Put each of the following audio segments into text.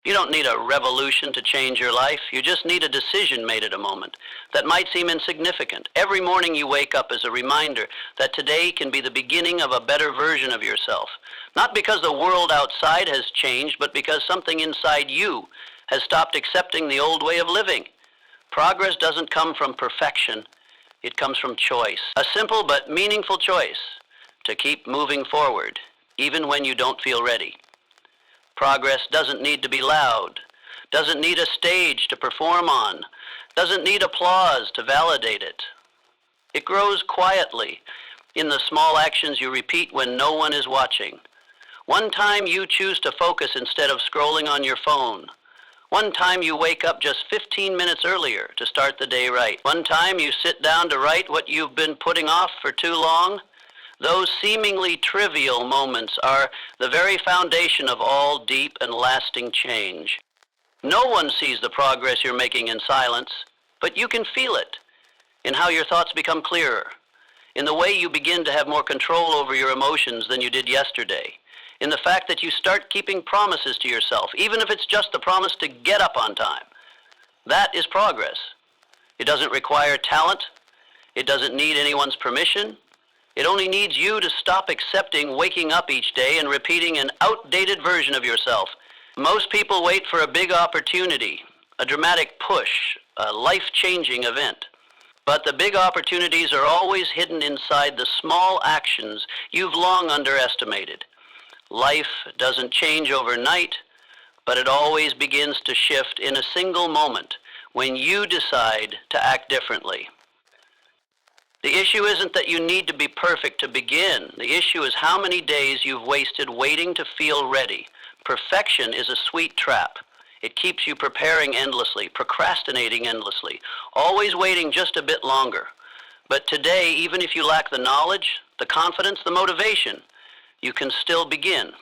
You don't need a revolution to change your life. You just need a decision made at a moment that might seem insignificant. Every morning you wake up is a reminder that today can be the beginning of a better version of yourself. Not because the world outside has changed, but because something inside you has stopped accepting the old way of living. Progress doesn't come from perfection. It comes from choice. A simple but meaningful choice to keep moving forward, even when you don't feel ready. Progress doesn't need to be loud, doesn't need a stage to perform on, doesn't need applause to validate it. It grows quietly in the small actions you repeat when no one is watching. One time you choose to focus instead of scrolling on your phone. One time you wake up just 15 minutes earlier to start the day right. One time you sit down to write what you've been putting off for too long. Those seemingly trivial moments are the very foundation of all deep and lasting change. No one sees the progress you're making in silence, but you can feel it in how your thoughts become clearer, in the way you begin to have more control over your emotions than you did yesterday, in the fact that you start keeping promises to yourself, even if it's just the promise to get up on time. That is progress. It doesn't require talent. It doesn't need anyone's permission. It only needs you to stop accepting waking up each day and repeating an outdated version of yourself. Most people wait for a big opportunity, a dramatic push, a life-changing event. But the big opportunities are always hidden inside the small actions you've long underestimated. Life doesn't change overnight, but it always begins to shift in a single moment when you decide to act differently. The issue isn't that you need to be perfect to begin. The issue is how many days you've wasted waiting to feel ready. Perfection is a sweet trap. It keeps you preparing endlessly, procrastinating endlessly, always waiting just a bit longer. But today, even if you lack the knowledge, the confidence, the motivation, you can still begin.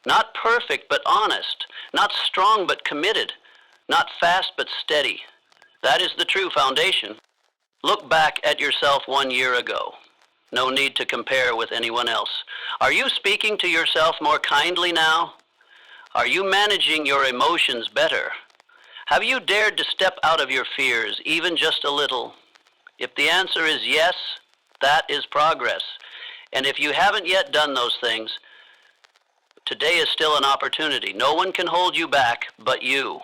Not perfect, but honest. Not strong, but committed. Not fast, but steady. That is the true foundation. Look back at yourself 1 year ago. No need to compare with anyone else. Are you speaking to yourself more kindly now? Are you managing your emotions better? Have you dared to step out of your fears, even just a little? If the answer is yes, that is progress. And if you haven't yet done those things, today is still an opportunity. No one can hold you back but you.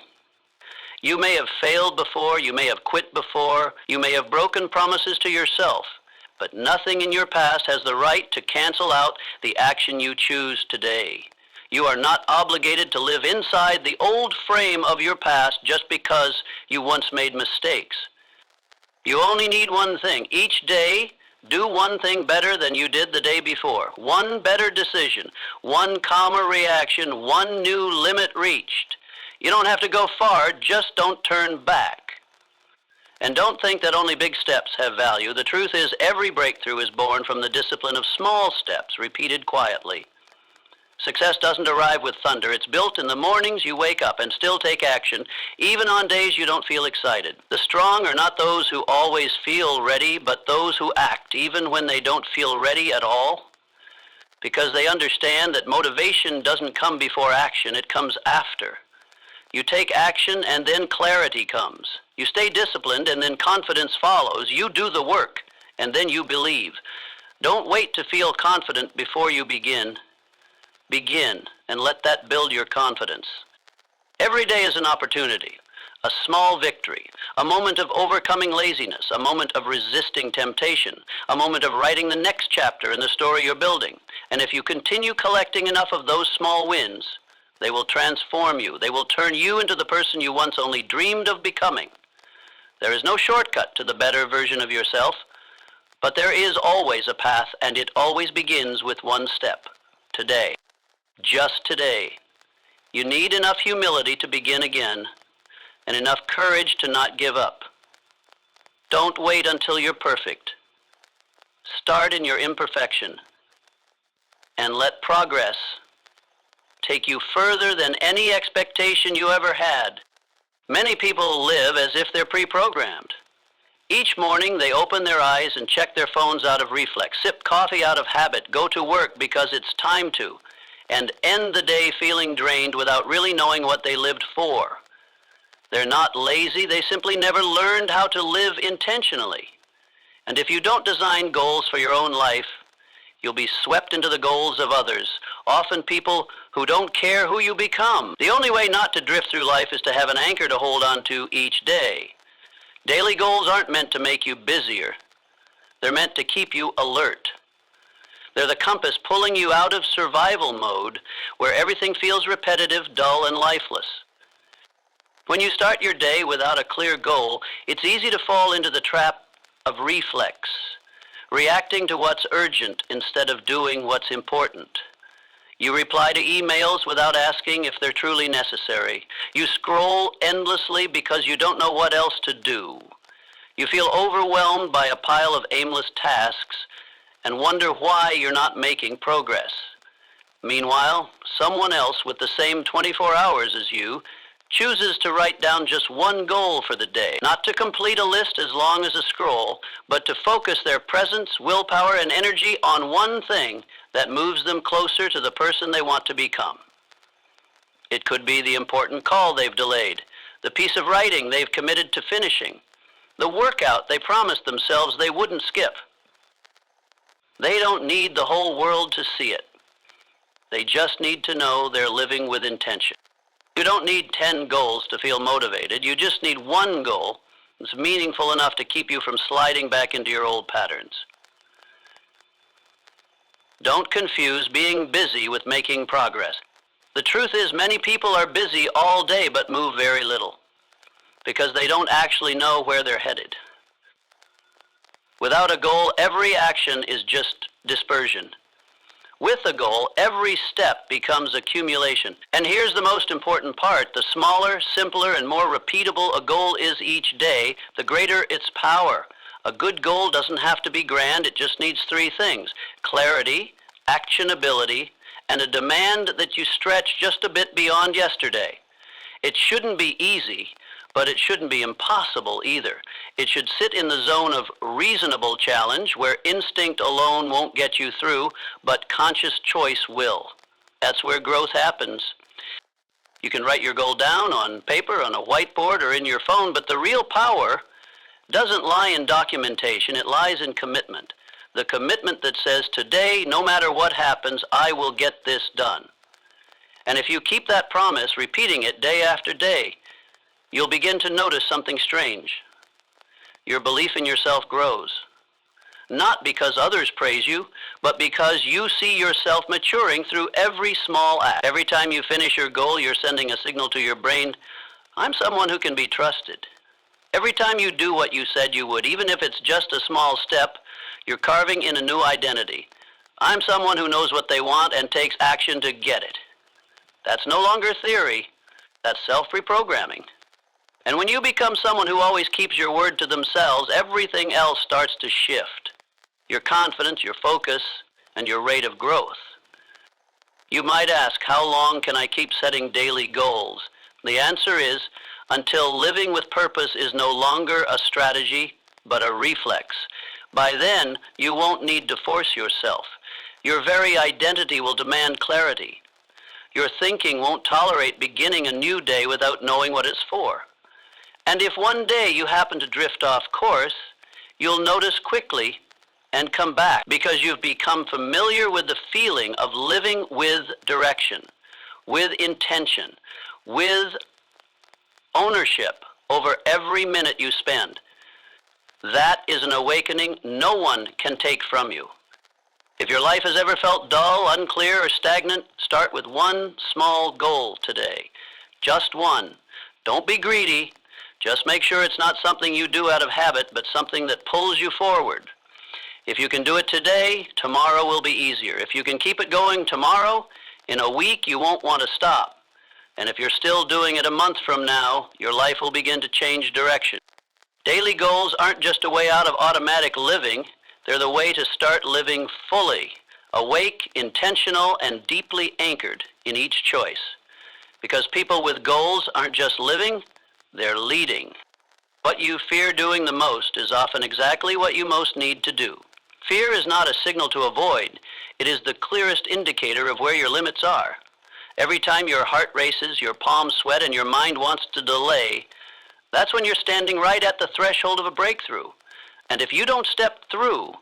You may have failed before, you may have quit before, you may have broken promises to yourself, but nothing in your past has the right to cancel out the action you choose today. You are not obligated to live inside the old frame of your past just because you once made mistakes. You only need one thing. Each day, do one thing better than you did the day before. One better decision, one calmer reaction, one new limit reached. You don't have to go far, just don't turn back. And don't think that only big steps have value. The truth is, every breakthrough is born from the discipline of small steps, repeated quietly. Success doesn't arrive with thunder. It's built in the mornings you wake up and still take action, even on days you don't feel excited. The strong are not those who always feel ready, but those who act, even when they don't feel ready at all. Because they understand that motivation doesn't come before action, it comes after. You take action and then clarity comes. You stay disciplined and then confidence follows. You do the work and then you believe. Don't wait to feel confident before you begin. Begin and let that build your confidence. Every day is an opportunity, a small victory, a moment of overcoming laziness, a moment of resisting temptation, a moment of writing the next chapter in the story you're building. And if you continue collecting enough of those small wins, they will transform you. They will turn you into the person you once only dreamed of becoming. There is no shortcut to the better version of yourself, but there is always a path, and it always begins with one step. Today. Just today. You need enough humility to begin again, and enough courage to not give up. Don't wait until you're perfect. Start in your imperfection, and let progress take you further than any expectation you ever had. Many people live as if they're pre-programmed. Each morning they open their eyes and check their phones out of reflex, sip coffee out of habit, go to work because it's time to, and end the day feeling drained without really knowing what they lived for. They're not lazy, they simply never learned how to live intentionally. And if you don't design goals for your own life, you'll be swept into the goals of others, often people who don't care who you become. The only way not to drift through life is to have an anchor to hold on to each day. Daily goals aren't meant to make you busier. They're meant to keep you alert. They're the compass pulling you out of survival mode where everything feels repetitive, dull, and lifeless. When you start your day without a clear goal, it's easy to fall into the trap of reflex, reacting to what's urgent instead of doing what's important. You reply to emails without asking if they're truly necessary. You scroll endlessly because you don't know what else to do. You feel overwhelmed by a pile of aimless tasks and wonder why you're not making progress. Meanwhile, someone else with the same 24 hours as you chooses to write down just one goal for the day, not to complete a list as long as a scroll, but to focus their presence, willpower, and energy on one thing that moves them closer to the person they want to become. It could be the important call they've delayed, the piece of writing they've committed to finishing, the workout they promised themselves they wouldn't skip. They don't need the whole world to see it. They just need to know they're living with intention. You don't need 10 goals to feel motivated. You just need one goal that's meaningful enough to keep you from sliding back into your old patterns. Don't confuse being busy with making progress. The truth is, many people are busy all day but move very little because they don't actually know where they're headed. Without a goal, every action is just dispersion. With a goal, every step becomes accumulation. And here's the most important part. The smaller, simpler, and more repeatable a goal is each day, the greater its power. A good goal doesn't have to be grand. It just needs 3 things: clarity, actionability, and a demand that you stretch just a bit beyond yesterday. It shouldn't be easy, but it shouldn't be impossible either. It should sit in the zone of reasonable challenge where instinct alone won't get you through, but conscious choice will. That's where growth happens. You can write your goal down on paper, on a whiteboard, or in your phone, but the real power doesn't lie in documentation, it lies in commitment. The commitment that says, today, no matter what happens, I will get this done. And if you keep that promise, repeating it day after day, you'll begin to notice something strange. Your belief in yourself grows. Not because others praise you, but because you see yourself maturing through every small act. Every time you finish your goal, you're sending a signal to your brain, I'm someone who can be trusted. Every time you do what you said you would, even if it's just a small step, you're carving in a new identity. I'm someone who knows what they want and takes action to get it. That's no longer theory, that's self-reprogramming. And when you become someone who always keeps your word to themselves, everything else starts to shift. Your confidence, your focus, and your rate of growth. You might ask, how long can I keep setting daily goals? The answer is, until living with purpose is no longer a strategy, but a reflex. By then, you won't need to force yourself. Your very identity will demand clarity. Your thinking won't tolerate beginning a new day without knowing what it's for. And if one day you happen to drift off course, you'll notice quickly and come back because you've become familiar with the feeling of living with direction, with intention, with ownership over every minute you spend. That is an awakening no one can take from you. If your life has ever felt dull, unclear, or stagnant, start with one small goal today. Just one. Don't be greedy. Just make sure it's not something you do out of habit, but something that pulls you forward. If you can do it today, tomorrow will be easier. If you can keep it going tomorrow, in a week you won't want to stop. And if you're still doing it a month from now, your life will begin to change direction. Daily goals aren't just a way out of automatic living. They're the way to start living fully, awake, intentional, and deeply anchored in each choice. Because people with goals aren't just living, they're leading. What you fear doing the most is often exactly what you most need to do. Fear is not a signal to avoid. It is the clearest indicator of where your limits are. Every time your heart races, your palms sweat, and your mind wants to delay, that's when you're standing right at the threshold of a breakthrough. And if you don't step through,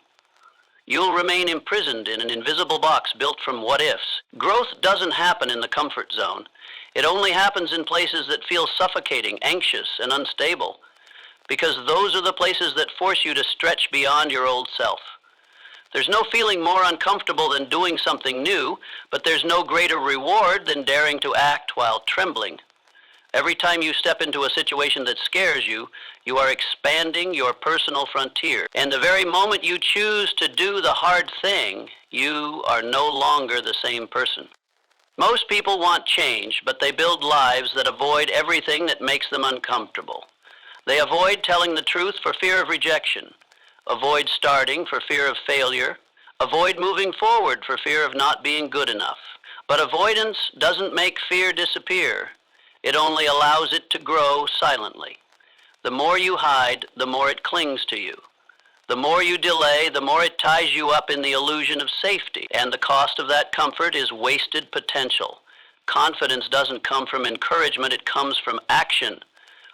you'll remain imprisoned in an invisible box built from what-ifs. Growth doesn't happen in the comfort zone. It only happens in places that feel suffocating, anxious, and unstable, because those are the places that force you to stretch beyond your old self. There's no feeling more uncomfortable than doing something new, but there's no greater reward than daring to act while trembling. Every time you step into a situation that scares you, you are expanding your personal frontier. And the very moment you choose to do the hard thing, you are no longer the same person. Most people want change, but they build lives that avoid everything that makes them uncomfortable. They avoid telling the truth for fear of rejection, avoid starting for fear of failure, avoid moving forward for fear of not being good enough. But avoidance doesn't make fear disappear. It only allows it to grow silently. The more you hide, the more it clings to you. The more you delay, the more it ties you up in the illusion of safety. And the cost of that comfort is wasted potential. Confidence doesn't come from encouragement, it comes from action.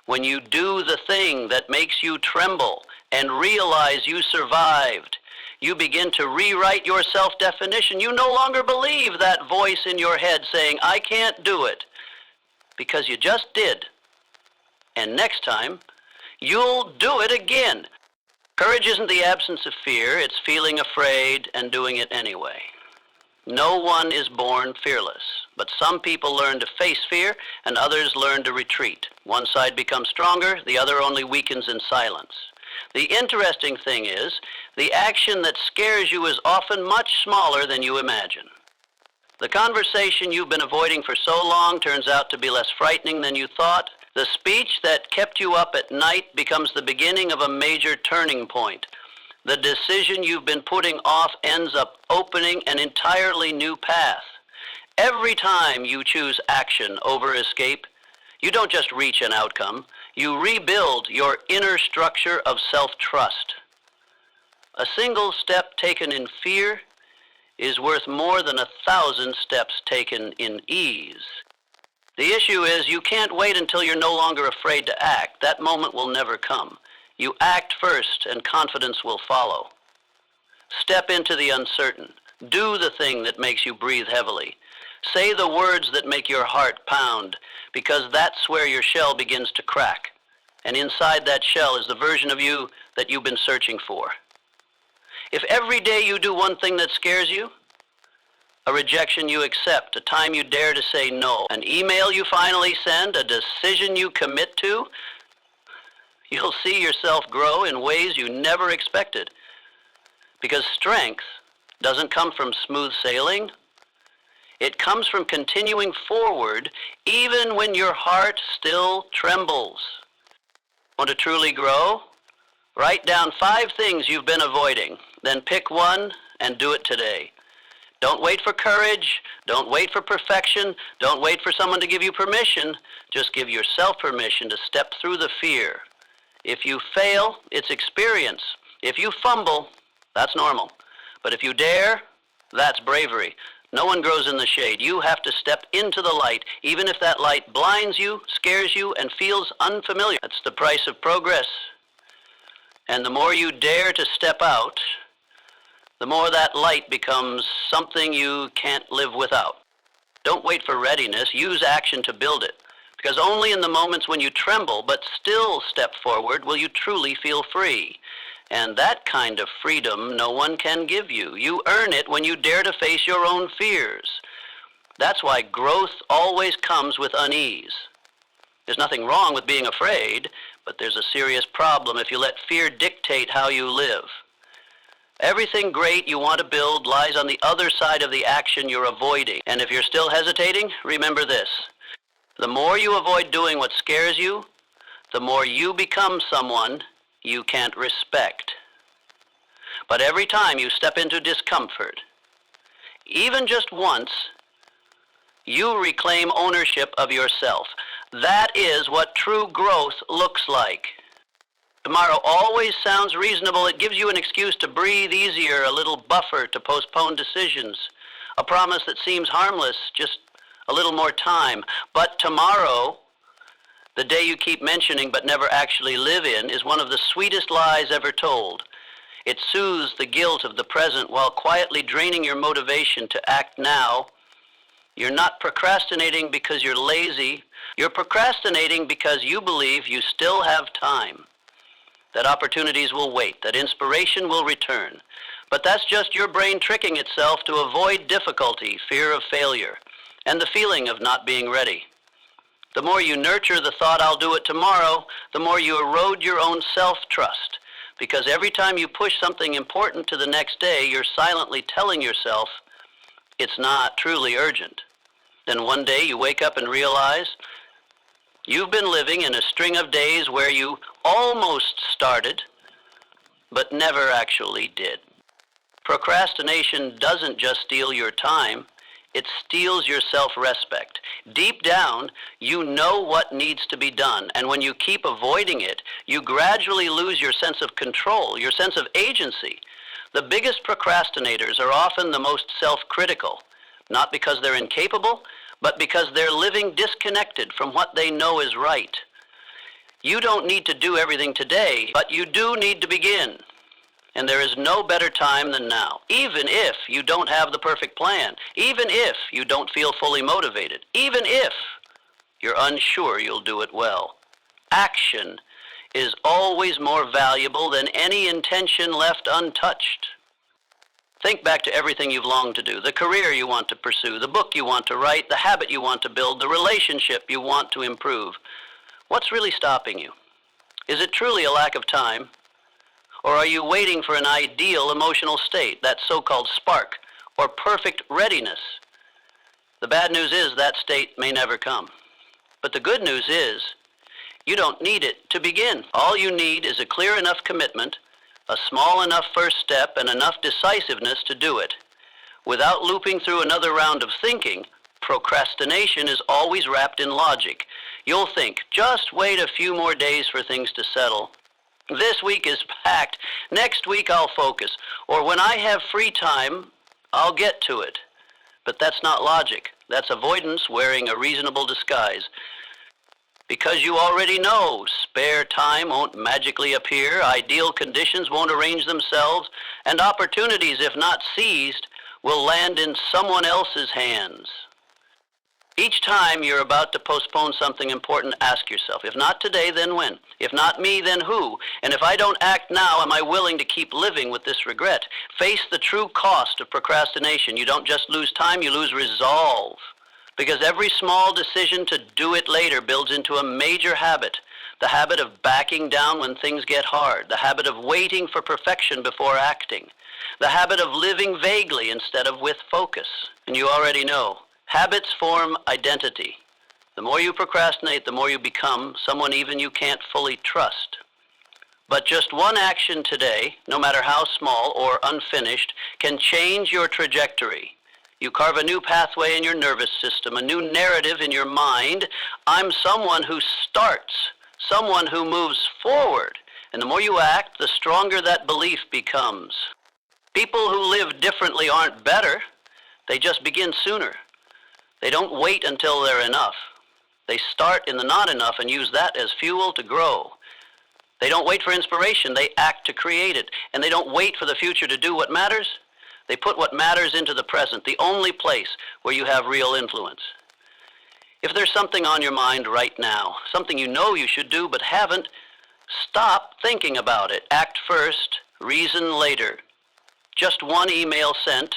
When you do the thing that makes you tremble and realize you survived, you begin to rewrite your self-definition. You no longer believe that voice in your head saying, "I can't do it," because you just did. And next time, you'll do it again. Courage isn't the absence of fear, it's feeling afraid and doing it anyway. No one is born fearless, but some people learn to face fear and others learn to retreat. One side becomes stronger, the other only weakens in silence. The interesting thing is, the action that scares you is often much smaller than you imagine. The conversation you've been avoiding for so long turns out to be less frightening than you thought. The speech that kept you up at night becomes the beginning of a major turning point. The decision you've been putting off ends up opening an entirely new path. Every time you choose action over escape, you don't just reach an outcome, you rebuild your inner structure of self-trust. A single step taken in fear is worth more than 1,000 steps taken in ease. The issue is you can't wait until you're no longer afraid to act. That moment will never come. You act first and confidence will follow. Step into the uncertain. Do the thing that makes you breathe heavily. Say the words that make your heart pound, because that's where your shell begins to crack. And inside that shell is the version of you that you've been searching for. If every day you do one thing that scares you, a rejection you accept, a time you dare to say no, an email you finally send, a decision you commit to, you'll see yourself grow in ways you never expected. Because strength doesn't come from smooth sailing. It comes from continuing forward even when your heart still trembles. Want to truly grow? Write down 5 things you've been avoiding, then pick one and do it today. Don't wait for courage, don't wait for perfection, don't wait for someone to give you permission. Just give yourself permission to step through the fear. If you fail, it's experience. If you fumble, that's normal. But if you dare, that's bravery. No one grows in the shade. You have to step into the light, even if that light blinds you, scares you, and feels unfamiliar. That's the price of progress. And the more you dare to step out, the more that light becomes something you can't live without. Don't wait for readiness. Use action to build it. Because only in the moments when you tremble but still step forward will you truly feel free. And that kind of freedom no one can give you. You earn it when you dare to face your own fears. That's why growth always comes with unease. There's nothing wrong with being afraid, but there's a serious problem if you let fear dictate how you live. Everything great you want to build lies on the other side of the action you're avoiding. And if you're still hesitating, remember this. The more you avoid doing what scares you, the more you become someone you can't respect. But every time you step into discomfort, even just once, you reclaim ownership of yourself. That is what true growth looks like. Tomorrow always sounds reasonable. It gives you an excuse to breathe easier, a little buffer to postpone decisions, a promise that seems harmless, just a little more time. But tomorrow, the day you keep mentioning but never actually live in, is one of the sweetest lies ever told. It soothes the guilt of the present while quietly draining your motivation to act now. You're not procrastinating because you're lazy. You're procrastinating because you believe you still have time, that opportunities will wait, that inspiration will return. But that's just your brain tricking itself to avoid difficulty, fear of failure, and the feeling of not being ready. The more you nurture the thought, "I'll do it tomorrow," the more you erode your own self-trust, because every time you push something important to the next day, you're silently telling yourself it's not truly urgent. Then one day you wake up and realize you've been living in a string of days where you almost started, but never actually did. Procrastination doesn't just steal your time, it steals your self-respect. Deep down, you know what needs to be done, and when you keep avoiding it, you gradually lose your sense of control, your sense of agency. The biggest procrastinators are often the most self-critical, not because they're incapable, but because they're living disconnected from what they know is right. You don't need to do everything today, but you do need to begin. And there is no better time than now, even if you don't have the perfect plan, even if you don't feel fully motivated, even if you're unsure you'll do it well. Action is always more valuable than any intention left untouched. Think back to everything you've longed to do, the career you want to pursue, the book you want to write, the habit you want to build, the relationship you want to improve. What's really stopping you? Is it truly a lack of time? Or are you waiting for an ideal emotional state, that so-called spark, or perfect readiness? The bad news is that state may never come. But the good news is, you don't need it to begin. All you need is a clear enough commitment, a small enough first step, and enough decisiveness to do it. Without looping through another round of thinking, procrastination is always wrapped in logic. You'll think, just wait a few more days for things to settle. This week is packed. Next week I'll focus. Or when I have free time, I'll get to it. But that's not logic. That's avoidance wearing a reasonable disguise. Because you already know spare time won't magically appear, ideal conditions won't arrange themselves, and opportunities, if not seized, will land in someone else's hands. Each time you're about to postpone something important, ask yourself, if not today, then when? If not me, then who? And if I don't act now, am I willing to keep living with this regret? Face the true cost of procrastination. You don't just lose time, you lose resolve. Because every small decision to do it later builds into a major habit. The habit of backing down when things get hard. The habit of waiting for perfection before acting. The habit of living vaguely instead of with focus. And you already know, habits form identity. The more you procrastinate, the more you become someone even you can't fully trust. But just one action today, no matter how small or unfinished, can change your trajectory. You carve a new pathway in your nervous system, a new narrative in your mind. I'm someone who starts, someone who moves forward. And the more you act, the stronger that belief becomes. People who live differently aren't better. They just begin sooner. They don't wait until they're enough. They start in the not enough and use that as fuel to grow. They don't wait for inspiration. They act to create it. And they don't wait for the future to do what matters. They put what matters into the present, the only place where you have real influence. If there's something on your mind right now, something you know you should do but haven't, stop thinking about it. Act first, reason later. Just one email sent,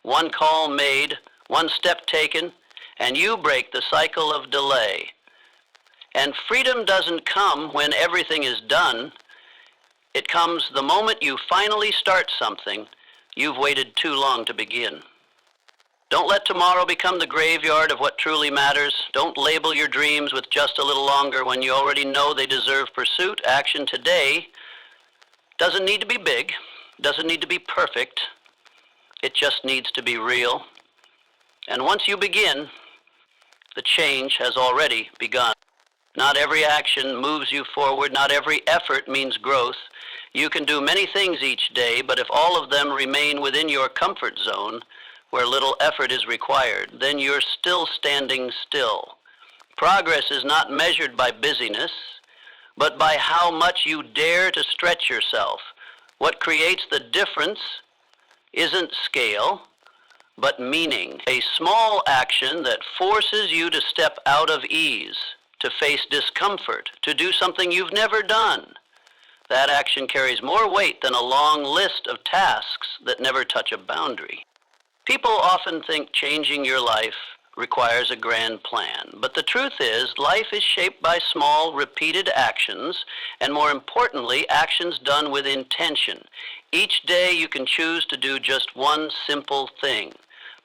one call made, one step taken, and you break the cycle of delay. And freedom doesn't come when everything is done. It comes the moment you finally start something you've waited too long to begin. Don't let tomorrow become the graveyard of what truly matters. Don't label your dreams with just a little longer when you already know they deserve pursuit. Action today doesn't need to be big, doesn't need to be perfect. It just needs to be real. And once you begin, the change has already begun. Not every action moves you forward. Not every effort means growth. You can do many things each day, but if all of them remain within your comfort zone, where little effort is required, then you're still standing still. Progress is not measured by busyness, but by how much you dare to stretch yourself. What creates the difference isn't scale, but meaning. A small action that forces you to step out of ease, to face discomfort, to do something you've never done. That action carries more weight than a long list of tasks that never touch a boundary. People often think changing your life requires a grand plan, but the truth is, life is shaped by small, repeated actions, and more importantly, actions done with intention. Each day you can choose to do just one simple thing,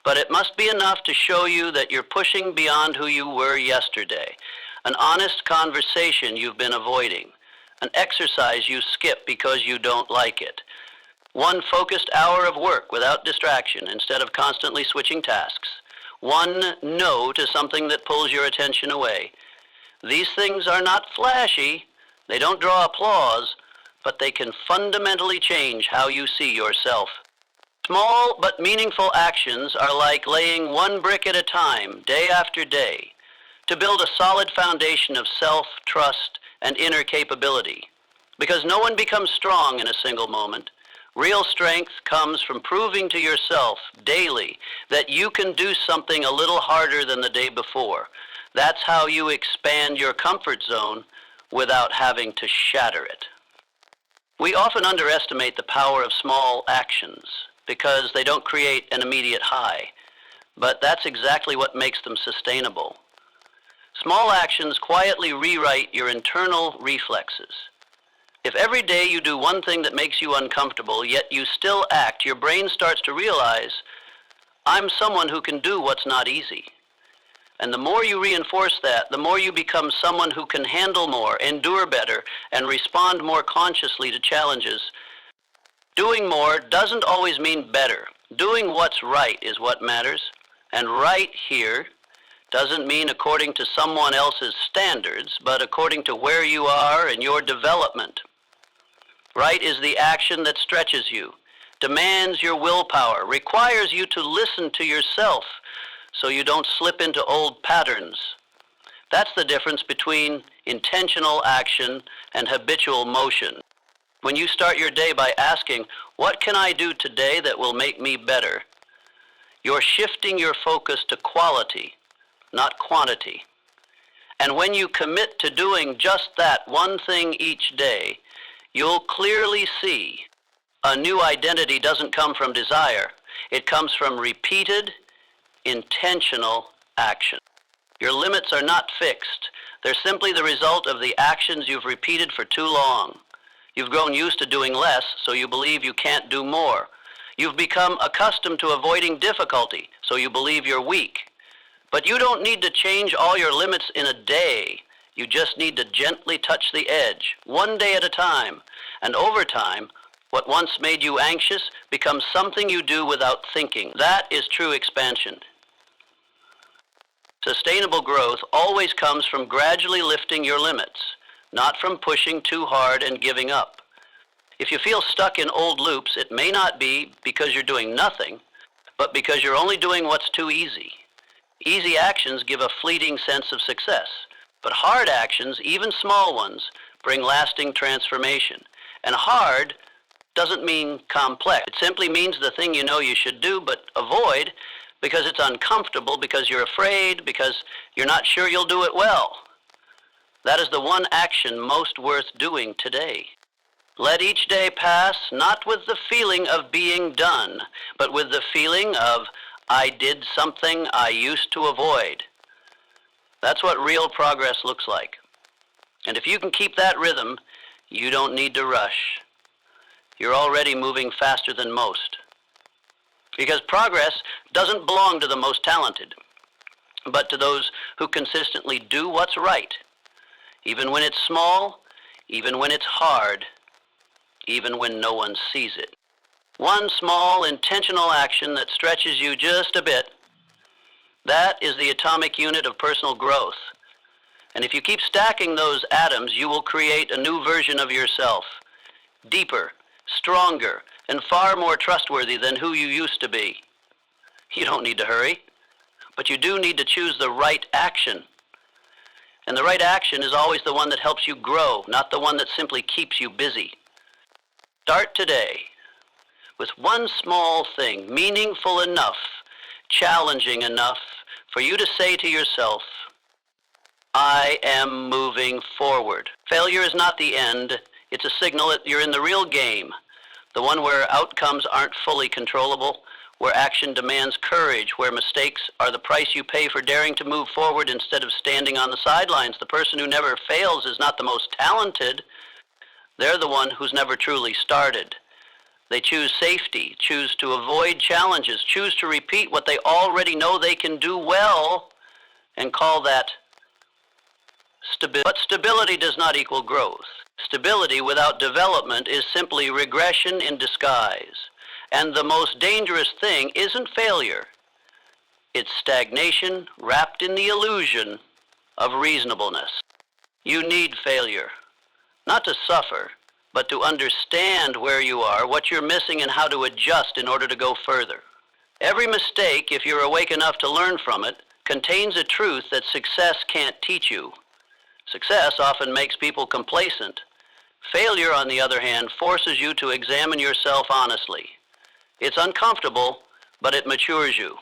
but it must be enough to show you that you're pushing beyond who you were yesterday. An honest conversation you've been avoiding, an exercise you skip because you don't like it, one focused hour of work without distraction instead of constantly switching tasks, one no to something that pulls your attention away. These things are not flashy, they don't draw applause, but they can fundamentally change how you see yourself. Small but meaningful actions are like laying one brick at a time, day after day, to build a solid foundation of self-trust and inner capability. Because no one becomes strong in a single moment. Real strength comes from proving to yourself daily that you can do something a little harder than the day before. That's how you expand your comfort zone without having to shatter it. We often underestimate the power of small actions because they don't create an immediate high, but that's exactly what makes them sustainable. Small actions quietly rewrite your internal reflexes. If every day you do one thing that makes you uncomfortable, yet you still act, your brain starts to realize, I'm someone who can do what's not easy. And the more you reinforce that, the more you become someone who can handle more, endure better, and respond more consciously to challenges. Doing more doesn't always mean better. Doing what's right is what matters. And right here doesn't mean according to someone else's standards, but according to where you are in your development. Right is the action that stretches you, demands your willpower, requires you to listen to yourself so you don't slip into old patterns. That's the difference between intentional action and habitual motion. When you start your day by asking, what can I do today that will make me better? You're shifting your focus to quality, not quantity. And when you commit to doing just that one thing each day, you'll clearly see a new identity doesn't come from desire. It comes from repeated, intentional action. Your limits are not fixed. They're simply the result of the actions you've repeated for too long. You've grown used to doing less, so you believe you can't do more. You've become accustomed to avoiding difficulty, so you believe you're weak. But you don't need to change all your limits in a day. You just need to gently touch the edge, one day at a time. And over time, what once made you anxious becomes something you do without thinking. That is true expansion. Sustainable growth always comes from gradually lifting your limits, not from pushing too hard and giving up. If you feel stuck in old loops, it may not be because you're doing nothing, but because you're only doing what's too easy. Easy actions give a fleeting sense of success, but hard actions, even small ones, bring lasting transformation. And hard doesn't mean complex. It simply means the thing you know you should do but avoid because it's uncomfortable, because you're afraid, because you're not sure you'll do it well. That is the one action most worth doing today. Let each day pass not with the feeling of being done, but with the feeling of, I did something I used to avoid. That's what real progress looks like. And if you can keep that rhythm, you don't need to rush. You're already moving faster than most. Because progress doesn't belong to the most talented, but to those who consistently do what's right, even when it's small, even when it's hard, even when no one sees it. One small, intentional action that stretches you just a bit, that is the atomic unit of personal growth. And if you keep stacking those atoms, you will create a new version of yourself, deeper, stronger, and far more trustworthy than who you used to be. You don't need to hurry, but you do need to choose the right action. And the right action is always the one that helps you grow, not the one that simply keeps you busy. Start today with one small thing, meaningful enough, challenging enough for you to say to yourself, I am moving forward. Failure is not the end. It's a signal that you're in the real game, the one where outcomes aren't fully controllable, where action demands courage, where mistakes are the price you pay for daring to move forward instead of standing on the sidelines. The person who never fails is not the most talented. They're the one who's never truly started. They choose safety, choose to avoid challenges, choose to repeat what they already know they can do well, and call that stability. But stability does not equal growth. Stability without development is simply regression in disguise. And the most dangerous thing isn't failure. It's stagnation wrapped in the illusion of reasonableness. You need failure, not to suffer, but to understand where you are, what you're missing, and how to adjust in order to go further. Every mistake, if you're awake enough to learn from it, contains a truth that success can't teach you. Success often makes people complacent. Failure, on the other hand, forces you to examine yourself honestly. It's uncomfortable, but it matures you.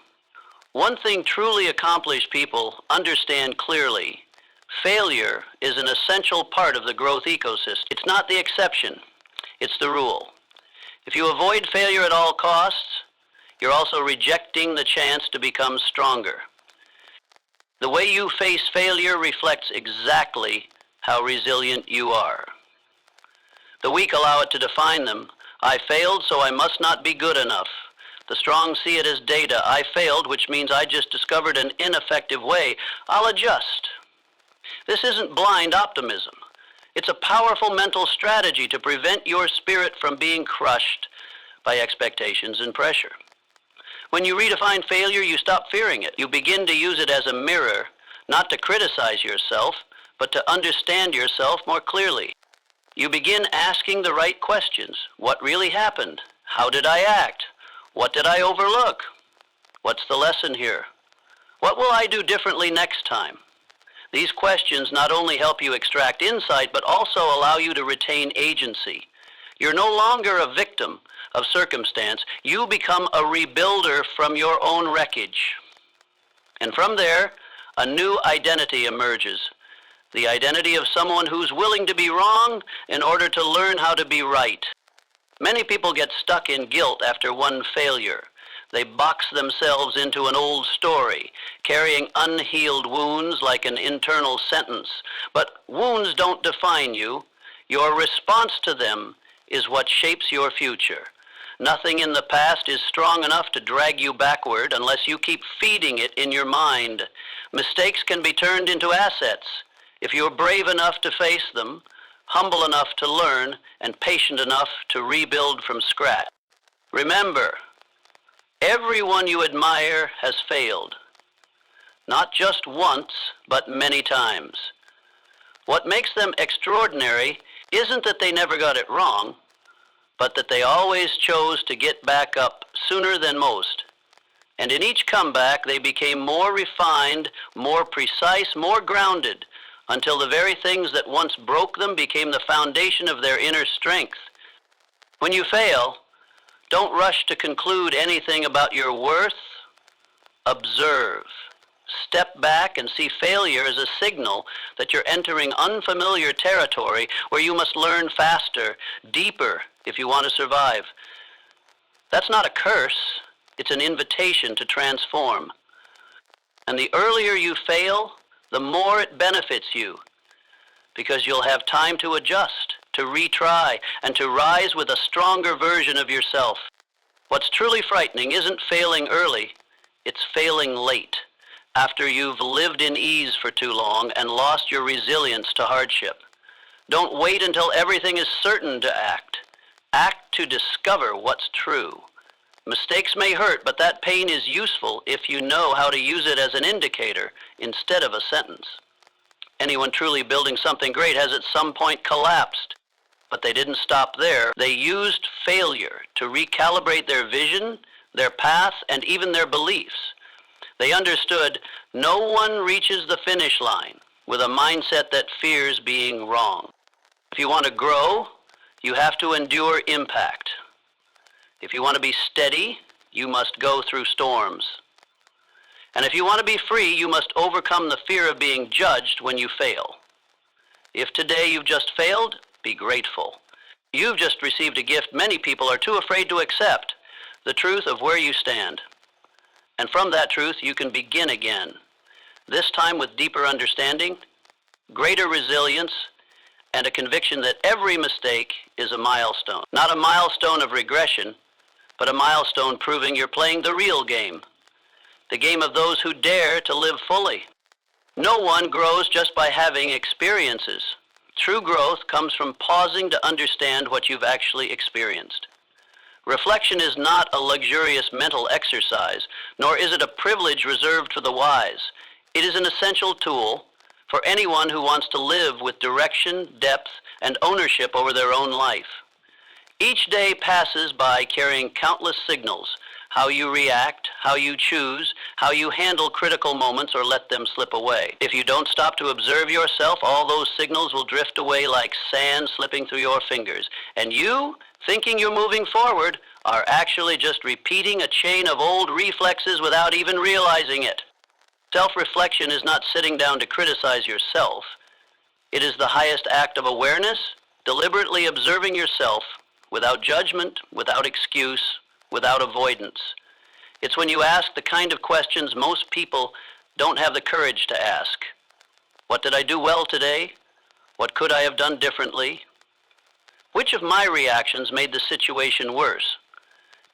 One thing truly accomplished people understand clearly: failure is an essential part of the growth ecosystem. It's not the exception, it's the rule. If you avoid failure at all costs, you're also rejecting the chance to become stronger. The way you face failure reflects exactly how resilient you are. The weak allow it to define them. I failed, so I must not be good enough. The strong see it as data. I failed, which means I just discovered an ineffective way. I'll adjust. This isn't blind optimism. It's a powerful mental strategy to prevent your spirit from being crushed by expectations and pressure. When you redefine failure, you stop fearing it. You begin to use it as a mirror, not to criticize yourself, but to understand yourself more clearly. You begin asking the right questions. What really happened? How did I act? What did I overlook? What's the lesson here? What will I do differently next time? These questions not only help you extract insight, but also allow you to retain agency. You're no longer a victim of circumstance. You become a rebuilder from your own wreckage. And from there, a new identity emerges. The identity of someone who's willing to be wrong in order to learn how to be right. Many people get stuck in guilt after one failure. They box themselves into an old story, carrying unhealed wounds like an internal sentence. But wounds don't define you. Your response to them is what shapes your future. Nothing in the past is strong enough to drag you backward unless you keep feeding it in your mind. Mistakes can be turned into assets if you're brave enough to face them, humble enough to learn, and patient enough to rebuild from scratch. Remember, everyone you admire has failed. Not just once, but many times. What makes them extraordinary isn't that they never got it wrong, but that they always chose to get back up sooner than most. And in each comeback, they became more refined, more precise, more grounded, until the very things that once broke them became the foundation of their inner strength. When you fail, don't rush to conclude anything about your worth. Observe. Step back and see failure as a signal that you're entering unfamiliar territory where you must learn faster, deeper, if you want to survive. That's not a curse. It's an invitation to transform. And the earlier you fail, the more it benefits you, because you'll have time to adjust, to retry, and to rise with a stronger version of yourself. What's truly frightening isn't failing early, it's failing late, after you've lived in ease for too long and lost your resilience to hardship. Don't wait until everything is certain to act. Act to discover what's true. Mistakes may hurt, but that pain is useful if you know how to use it as an indicator instead of a sentence. Anyone truly building something great has at some point collapsed. But they didn't stop there. They used failure to recalibrate their vision, their path, and even their beliefs. They understood no one reaches the finish line with a mindset that fears being wrong. If you want to grow, you have to endure impact. If you want to be steady, you must go through storms. And if you want to be free, you must overcome the fear of being judged when you fail. If today you've just failed, be grateful. You've just received a gift many people are too afraid to accept, the truth of where you stand. And from that truth, you can begin again, this time with deeper understanding, greater resilience, and a conviction that every mistake is a milestone. Not a milestone of regression, but a milestone proving you're playing the real game, the game of those who dare to live fully. No one grows just by having experiences. True growth comes from pausing to understand what you've actually experienced. Reflection is not a luxurious mental exercise, nor is it a privilege reserved for the wise. It is an essential tool for anyone who wants to live with direction, depth, and ownership over their own life. Each day passes by carrying countless signals: how you react, how you choose, how you handle critical moments or let them slip away. If you don't stop to observe yourself, all those signals will drift away like sand slipping through your fingers. And you, thinking you're moving forward, are actually just repeating a chain of old reflexes without even realizing it. Self-reflection is not sitting down to criticize yourself. It is the highest act of awareness, deliberately observing yourself without judgment, without excuse, without avoidance. It's when you ask the kind of questions most people don't have the courage to ask. What did I do well today? What could I have done differently? Which of my reactions made the situation worse?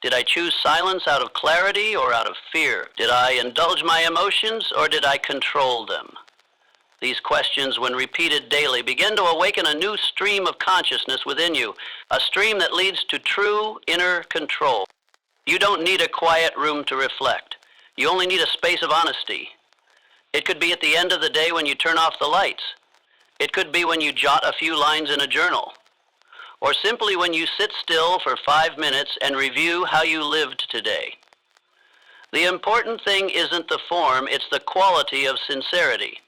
Did I choose silence out of clarity or out of fear? Did I indulge my emotions or did I control them? These questions, when repeated daily, begin to awaken a new stream of consciousness within you, a stream that leads to true inner control. You don't need a quiet room to reflect. You only need a space of honesty. It could be at the end of the day when you turn off the lights. It could be when you jot a few lines in a journal. Or simply when you sit still for 5 minutes and review how you lived today. The important thing isn't the form, it's the quality of sincerity.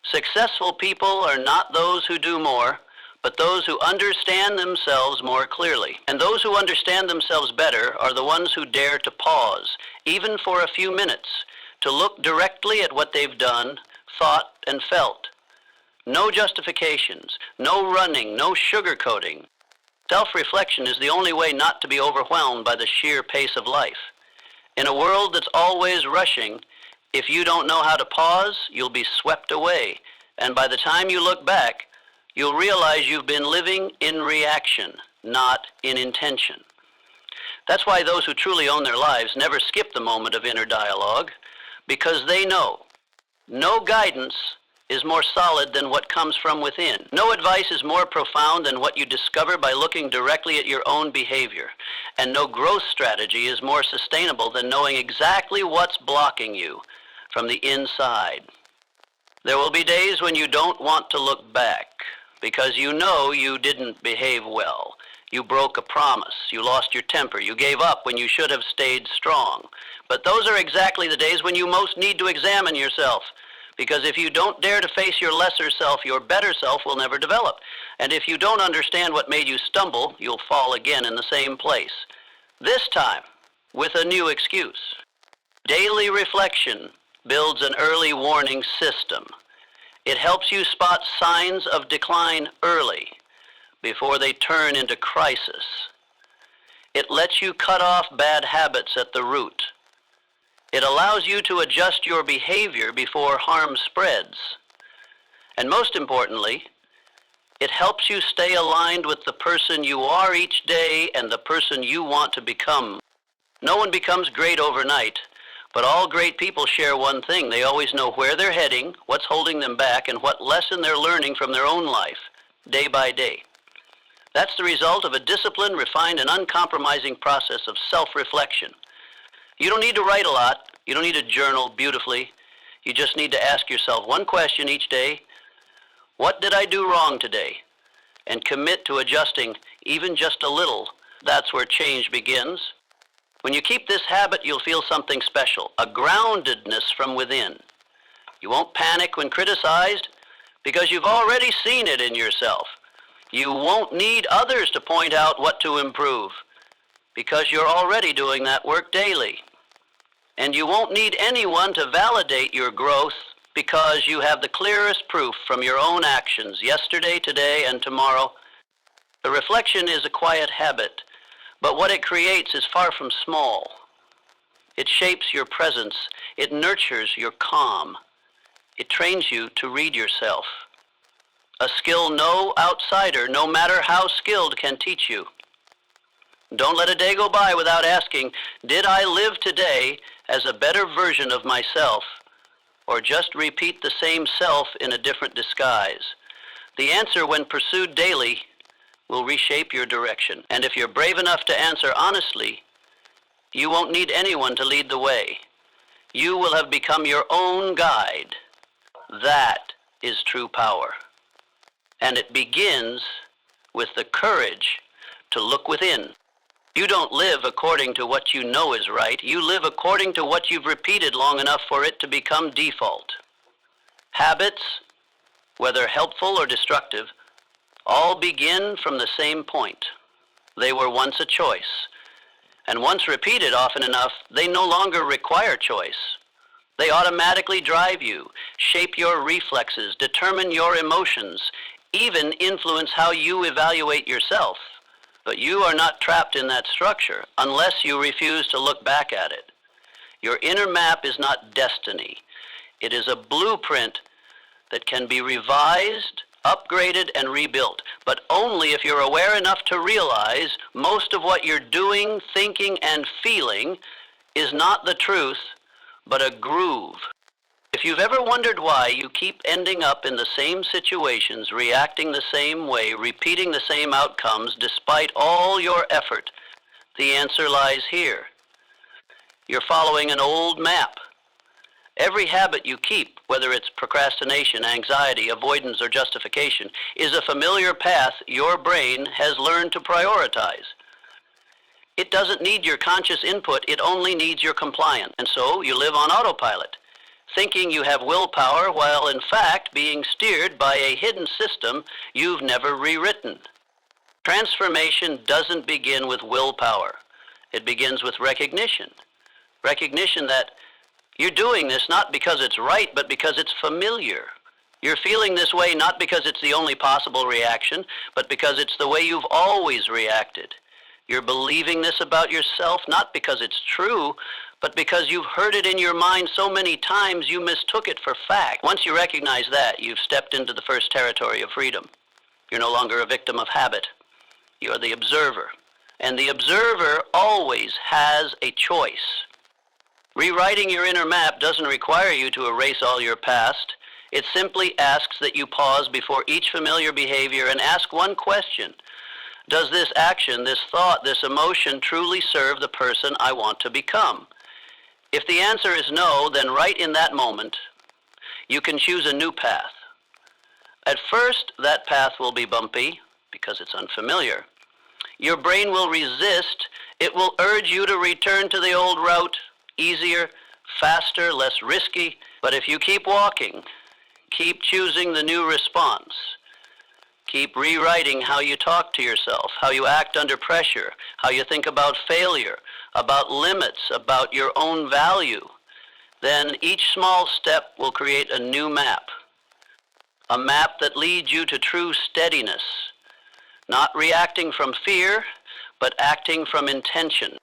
Successful people are not those who do more, but those who understand themselves more clearly. And those who understand themselves better are the ones who dare to pause, even for a few minutes, to look directly at what they've done, thought, and felt. No justifications, no running, no sugarcoating. Self-reflection is the only way not to be overwhelmed by the sheer pace of life. In a world that's always rushing, if you don't know how to pause, you'll be swept away. And by the time you look back, you'll realize you've been living in reaction, not in intention. That's why those who truly own their lives never skip the moment of inner dialogue, because they know no guidance is more solid than what comes from within. No advice is more profound than what you discover by looking directly at your own behavior. And no growth strategy is more sustainable than knowing exactly what's blocking you from the inside. There will be days when you don't want to look back because you know you didn't behave well. You broke a promise, you lost your temper, you gave up when you should have stayed strong. But those are exactly the days when you most need to examine yourself. Because if you don't dare to face your lesser self, your better self will never develop. And if you don't understand what made you stumble, you'll fall again in the same place. This time, with a new excuse. Daily reflection builds an early warning system. It helps you spot signs of decline early, before they turn into crisis. It lets you cut off bad habits at the root. It allows you to adjust your behavior before harm spreads. And most importantly, it helps you stay aligned with the person you are each day and the person you want to become. No one becomes great overnight, but all great people share one thing. They always know where they're heading, what's holding them back, and what lesson they're learning from their own life, day by day. That's the result of a disciplined, refined, and uncompromising process of self-reflection. You don't need to write a lot. You don't need to journal beautifully. You just need to ask yourself one question each day. What did I do wrong today? And commit to adjusting even just a little. That's where change begins. When you keep this habit, you'll feel something special, a groundedness from within. You won't panic when criticized because you've already seen it in yourself. You won't need others to point out what to improve because you're already doing that work daily. And you won't need anyone to validate your growth because you have the clearest proof from your own actions yesterday, today, and tomorrow. The reflection is a quiet habit, but what it creates is far from small. It shapes your presence. It nurtures your calm. It trains you to read yourself. A skill no outsider, no matter how skilled, can teach you. Don't let a day go by without asking, did I live today as a better version of myself, or just repeat the same self in a different disguise? The answer, when pursued daily, will reshape your direction. And if you're brave enough to answer honestly, you won't need anyone to lead the way. You will have become your own guide. That is true power. And it begins with the courage to look within. You don't live according to what you know is right. You live according to what you've repeated long enough for it to become default. Habits, whether helpful or destructive, all begin from the same point. They were once a choice. And once repeated often enough, they no longer require choice. They automatically drive you, shape your reflexes, determine your emotions, even influence how you evaluate yourself. But you are not trapped in that structure unless you refuse to look back at it. Your inner map is not destiny. It is a blueprint that can be revised, upgraded, and rebuilt, but only if you're aware enough to realize most of what you're doing, thinking, and feeling is not the truth, but a groove. If you've ever wondered why you keep ending up in the same situations, reacting the same way, repeating the same outcomes despite all your effort, the answer lies here. You're following an old map. Every habit you keep, whether it's procrastination, anxiety, avoidance, or justification, is a familiar path your brain has learned to prioritize. It doesn't need your conscious input, it only needs your compliance. And so you live on autopilot, thinking you have willpower while in fact being steered by a hidden system you've never rewritten. Transformation doesn't begin with willpower. It begins with recognition. Recognition that you're doing this not because it's right, but because it's familiar. You're feeling this way not because it's the only possible reaction, but because it's the way you've always reacted. You're believing this about yourself not because it's true, but because you've heard it in your mind so many times you mistook it for fact. Once you recognize that, you've stepped into the first territory of freedom. You're no longer a victim of habit. You're the observer. And the observer always has a choice. Rewriting your inner map doesn't require you to erase all your past. It simply asks that you pause before each familiar behavior and ask one question. Does this action, this thought, this emotion truly serve the person I want to become? If the answer is no, then right in that moment, you can choose a new path. At first, that path will be bumpy because it's unfamiliar. Your brain will resist. It will urge you to return to the old route, easier, faster, less risky. But if you keep walking, keep choosing the new response, keep rewriting how you talk to yourself, how you act under pressure, how you think about failure, about limits, about your own value, then each small step will create a new map. A map that leads you to true steadiness, not reacting from fear, but acting from intention.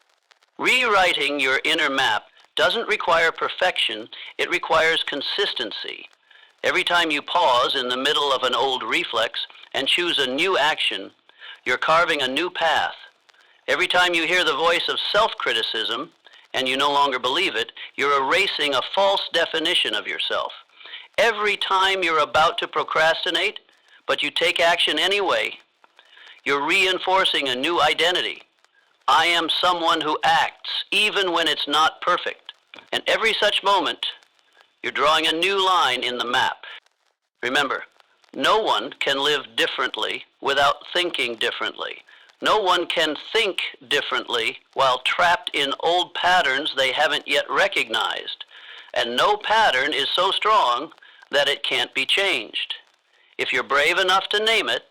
Rewriting your inner map doesn't require perfection, it requires consistency. Every time you pause in the middle of an old reflex and choose a new action, you're carving a new path. Every time you hear the voice of self-criticism and you no longer believe it, you're erasing a false definition of yourself. Every time you're about to procrastinate, but you take action anyway, you're reinforcing a new identity. I am someone who acts even when it's not perfect. And every such moment, you're drawing a new line in the map. Remember, No one can live differently without thinking differently. No one can think differently while trapped in old patterns they haven't yet recognized. And no pattern is so strong that it can't be changed. If you're brave enough to name it,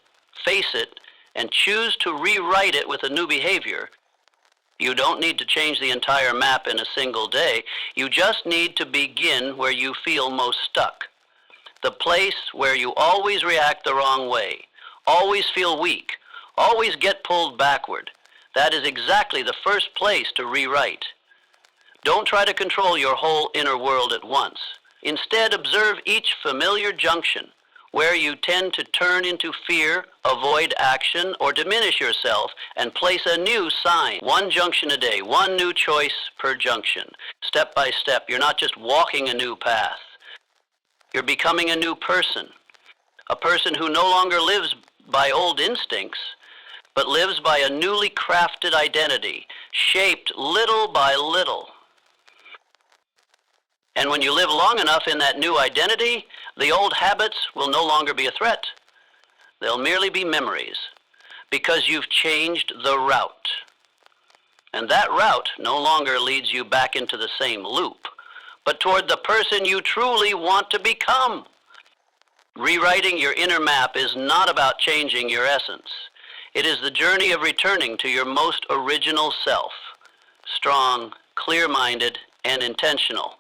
face it, and choose to rewrite it with a new behavior, you don't need to change the entire map in a single day. You just need to begin where you feel most stuck. The place where you always react the wrong way, always feel weak, always get pulled backward. That is exactly the first place to rewrite. Don't try to control your whole inner world at once. Instead, observe each familiar junction where you tend to turn into fear, avoid action, or diminish yourself, and place a new sign. One junction a day, one new choice per junction. Step by step, you're not just walking a new path. You're becoming a new person. A person who no longer lives by old instincts, but lives by a newly crafted identity, shaped little by little. And when you live long enough in that new identity, the old habits will no longer be a threat. They'll merely be memories, because you've changed the route. And that route no longer leads you back into the same loop, but toward the person you truly want to become. Rewriting your inner map is not about changing your essence. It is the journey of returning to your most original self, strong, clear-minded, and intentional.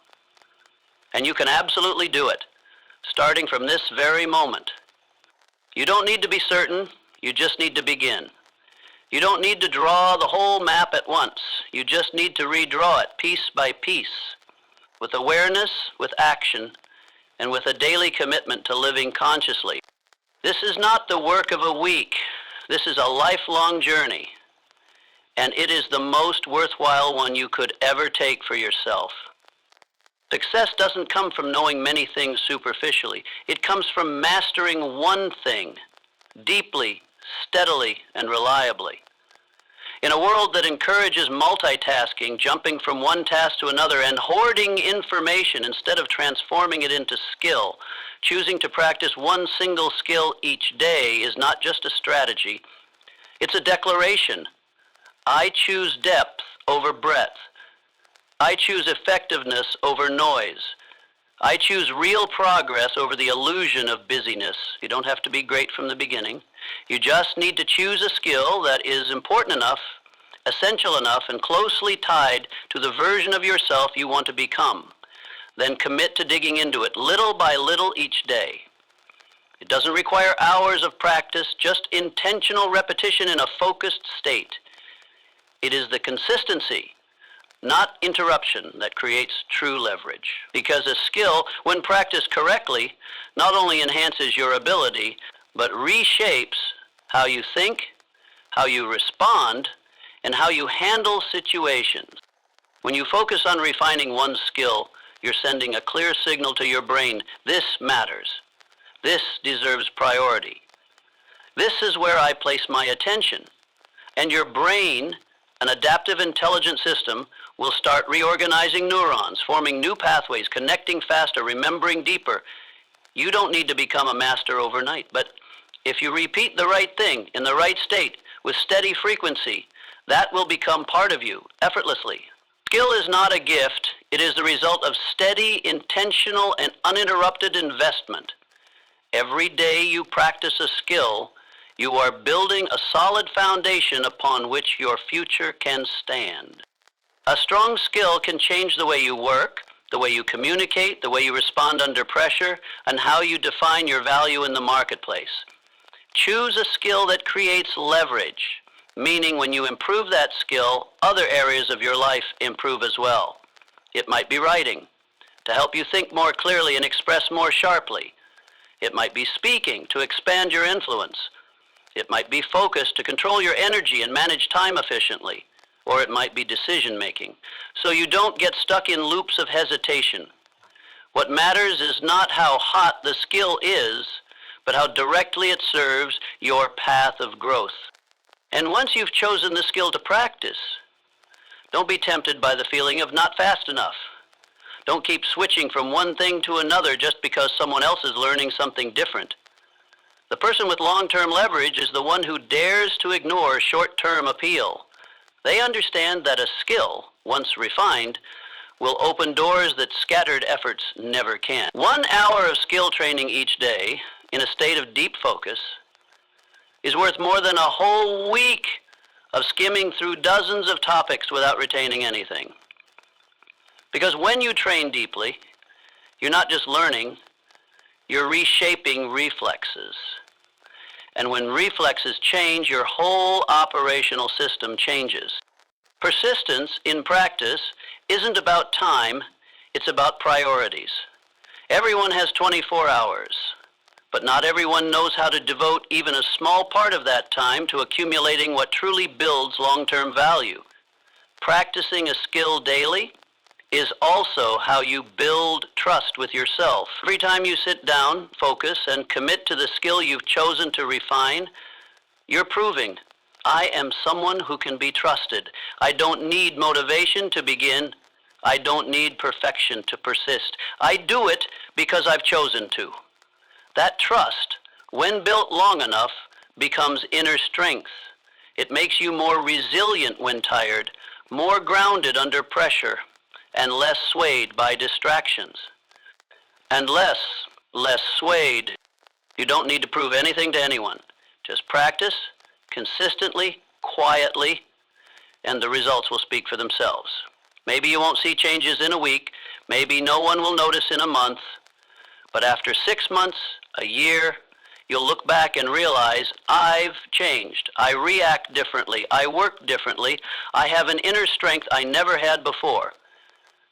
And you can absolutely do it, starting from this very moment. You don't need to be certain, you just need to begin. You don't need to draw the whole map at once. You just need to redraw it piece by piece, with awareness, with action, and with a daily commitment to living consciously. This is not the work of a week. This is a lifelong journey, and it is the most worthwhile one you could ever take for yourself. Success doesn't come from knowing many things superficially. It comes from mastering one thing deeply, steadily, and reliably. In a world that encourages multitasking, jumping from one task to another, and hoarding information instead of transforming it into skill, choosing to practice one single skill each day is not just a strategy. It's a declaration. I choose depth over breadth. I choose effectiveness over noise. I choose real progress over the illusion of busyness. You don't have to be great from the beginning. You just need to choose a skill that is important enough, essential enough, and closely tied to the version of yourself you want to become. Then commit to digging into it little by little each day. It doesn't require hours of practice, just intentional repetition in a focused state. It is the consistency, not interruption, that creates true leverage. Because a skill, when practiced correctly, not only enhances your ability, but reshapes how you think, how you respond, and how you handle situations. When you focus on refining one skill, you're sending a clear signal to your brain, this matters. This deserves priority. This is where I place my attention. And your brain, an adaptive intelligent system, will start reorganizing neurons, forming new pathways, connecting faster, remembering deeper. You don't need to become a master overnight, but if you repeat the right thing in the right state with steady frequency, that will become part of you effortlessly. Skill is not a gift. It is the result of steady, intentional, and uninterrupted investment. Every day you practice a skill, you are building a solid foundation upon which your future can stand. A strong skill can change the way you work, the way you communicate, the way you respond under pressure, and how you define your value in the marketplace. Choose a skill that creates leverage, meaning when you improve that skill, other areas of your life improve as well. It might be writing, to help you think more clearly and express more sharply. It might be speaking, to expand your influence. It might be focus, to control your energy and manage time efficiently. Or it might be decision-making, so you don't get stuck in loops of hesitation. What matters is not how hot the skill is, but how directly it serves your path of growth. And once you've chosen the skill to practice, don't be tempted by the feeling of not fast enough. Don't keep switching from one thing to another just because someone else is learning something different. The person with long-term leverage is the one who dares to ignore short-term appeal. They understand that a skill, once refined, will open doors that scattered efforts never can. 1 hour of skill training each day in a state of deep focus is worth more than a whole week of skimming through dozens of topics without retaining anything. Because when you train deeply, you're not just learning, you're reshaping reflexes. And when reflexes change, your whole operational system changes. Persistence in practice isn't about time, it's about priorities. Everyone has 24 hours, but not everyone knows how to devote even a small part of that time to accumulating what truly builds long-term value. Practicing a skill daily is also how you build trust with yourself. Every time you sit down, focus, and commit to the skill you've chosen to refine, you're proving, I am someone who can be trusted. I don't need motivation to begin. I don't need perfection to persist. I do it because I've chosen to. That trust, when built long enough, becomes inner strength. It makes you more resilient when tired, more grounded under pressure, and less swayed by distractions. And less swayed. You don't need to prove anything to anyone. Just practice, consistently, quietly, and the results will speak for themselves. Maybe you won't see changes in a week, maybe no one will notice in a month, but after 6 months, a year, you'll look back and realize, I've changed. I react differently. I work differently. I have an inner strength I never had before.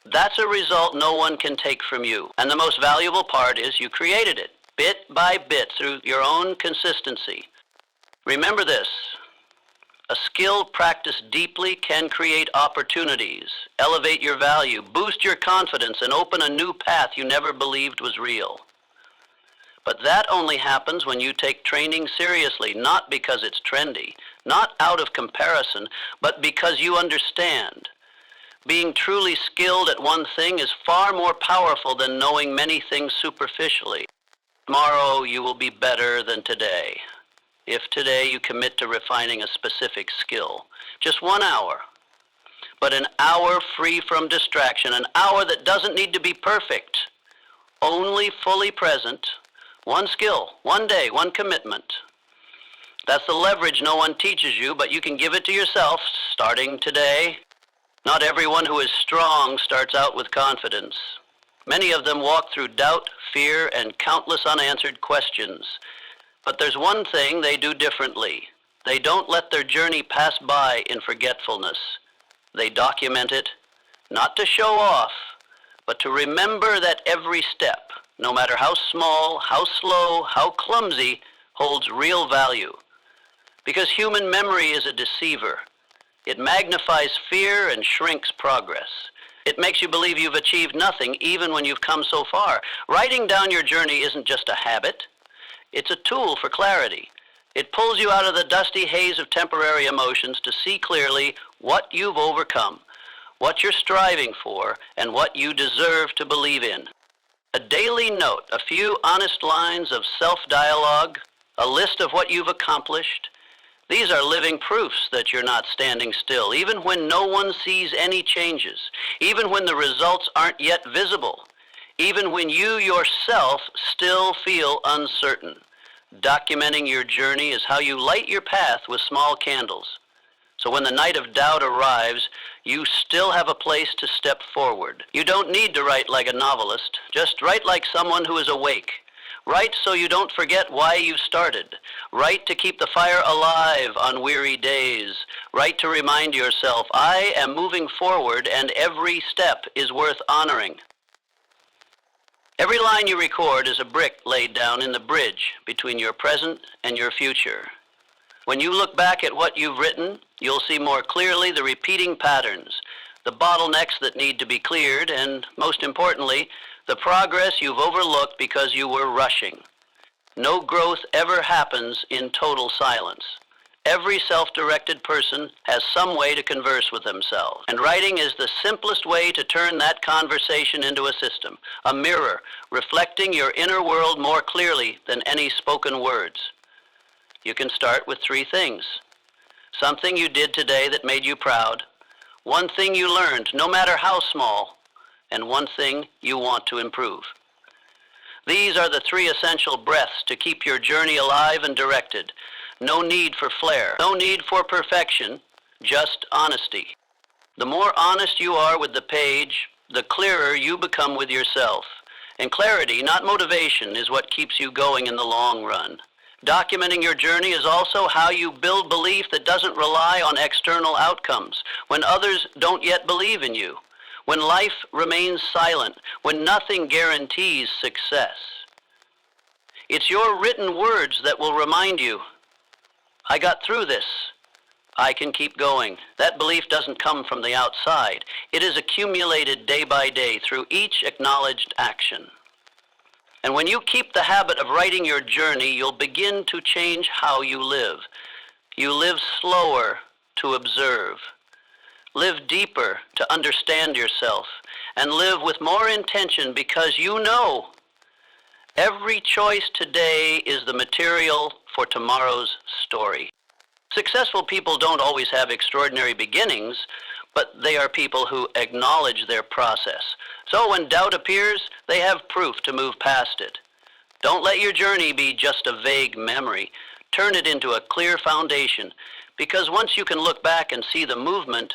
That's a result no one can take from you. And the most valuable part is you created it, bit by bit, through your own consistency. Remember this, a skill practiced deeply can create opportunities, elevate your value, boost your confidence, and open a new path you never believed was real. But that only happens when you take training seriously, not because it's trendy, not out of comparison, but because you understand. Being truly skilled at one thing is far more powerful than knowing many things superficially. Tomorrow you will be better than today. If today you commit to refining a specific skill, just 1 hour, but an hour free from distraction, an hour that doesn't need to be perfect, only fully present, one skill, one day, one commitment. That's the leverage no one teaches you, but you can give it to yourself starting today. Not everyone who is strong starts out with confidence. Many of them walk through doubt, fear, and countless unanswered questions. But there's one thing they do differently. They don't let their journey pass by in forgetfulness. They document it, not to show off, but to remember that every step, no matter how small, how slow, how clumsy, holds real value. Because human memory is a deceiver. It magnifies fear and shrinks progress. It makes you believe you've achieved nothing even when you've come so far. Writing down your journey isn't just a habit. It's a tool for clarity. It pulls you out of the dusty haze of temporary emotions to see clearly what you've overcome, what you're striving for, and what you deserve to believe in. A daily note, a few honest lines of self-dialogue, a list of what you've accomplished. These are living proofs that you're not standing still, even when no one sees any changes, even when the results aren't yet visible, even when you yourself still feel uncertain. Documenting your journey is how you light your path with small candles. So when the night of doubt arrives, you still have a place to step forward. You don't need to write like a novelist. Just write like someone who is awake. Write so you don't forget why you started. Write to keep the fire alive on weary days. Write to remind yourself, I am moving forward and every step is worth honoring. Every line you record is a brick laid down in the bridge between your present and your future. When you look back at what you've written, you'll see more clearly the repeating patterns, the bottlenecks that need to be cleared, and most importantly, the progress you've overlooked because you were rushing. No growth ever happens in total silence. Every self-directed person has some way to converse with themselves, and writing is the simplest way to turn that conversation into a system, a mirror, reflecting your inner world more clearly than any spoken words. You can start with 3 things. Something you did today that made you proud, one thing you learned, no matter how small, and one thing you want to improve. These are the 3 essential breaths to keep your journey alive and directed. No need for flair, no need for perfection, just honesty. The more honest you are with the page, the clearer you become with yourself. And clarity, not motivation, is what keeps you going in the long run. Documenting your journey is also how you build belief that doesn't rely on external outcomes, when others don't yet believe in you, when life remains silent, when nothing guarantees success. It's your written words that will remind you, I got through this. I can keep going. That belief doesn't come from the outside. It is accumulated day by day through each acknowledged action. And when you keep the habit of writing your journey, you'll begin to change how you live. You live slower to observe. Live deeper to understand yourself. And live with more intention because you know every choice today is the material for tomorrow's story. Successful people don't always have extraordinary beginnings, but they are people who acknowledge their process. So when doubt appears, they have proof to move past it. Don't let your journey be just a vague memory. Turn it into a clear foundation, because once you can look back and see the movement,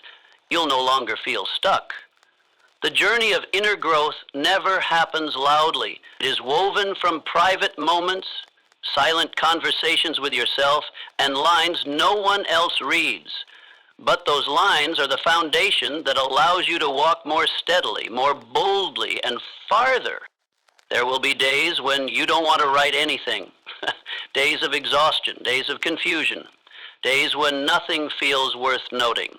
you'll no longer feel stuck. The journey of inner growth never happens loudly. It is woven from private moments, silent conversations with yourself, and lines no one else reads. But those lines are the foundation that allows you to walk more steadily, more boldly, and farther. There will be days when you don't want to write anything. Days of exhaustion, days of confusion, days when nothing feels worth noting.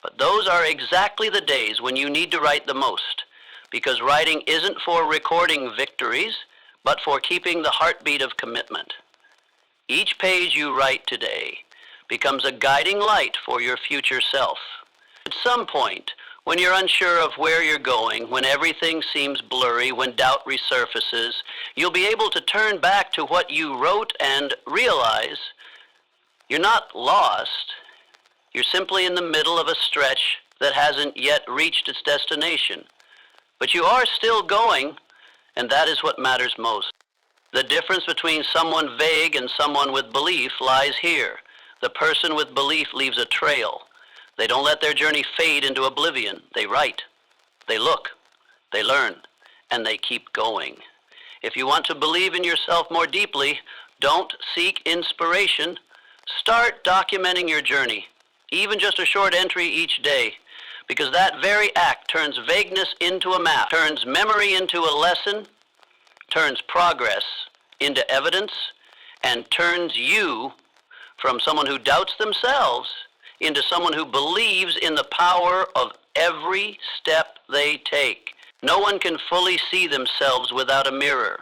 But those are exactly the days when you need to write the most, because writing isn't for recording victories, but for keeping the heartbeat of commitment. Each page you write today becomes a guiding light for your future self. At some point, when you're unsure of where you're going, when everything seems blurry, when doubt resurfaces, you'll be able to turn back to what you wrote and realize you're not lost. You're simply in the middle of a stretch that hasn't yet reached its destination. But you are still going, and that is what matters most. The difference between someone vague and someone with belief lies here. The person with belief leaves a trail. They don't let their journey fade into oblivion. They write, they look, they learn, and they keep going. If you want to believe in yourself more deeply, don't seek inspiration. Start documenting your journey, even just a short entry each day, because that very act turns vagueness into a map, turns memory into a lesson, turns progress into evidence, and turns you from someone who doubts themselves into someone who believes in the power of every step they take. No one can fully see themselves without a mirror.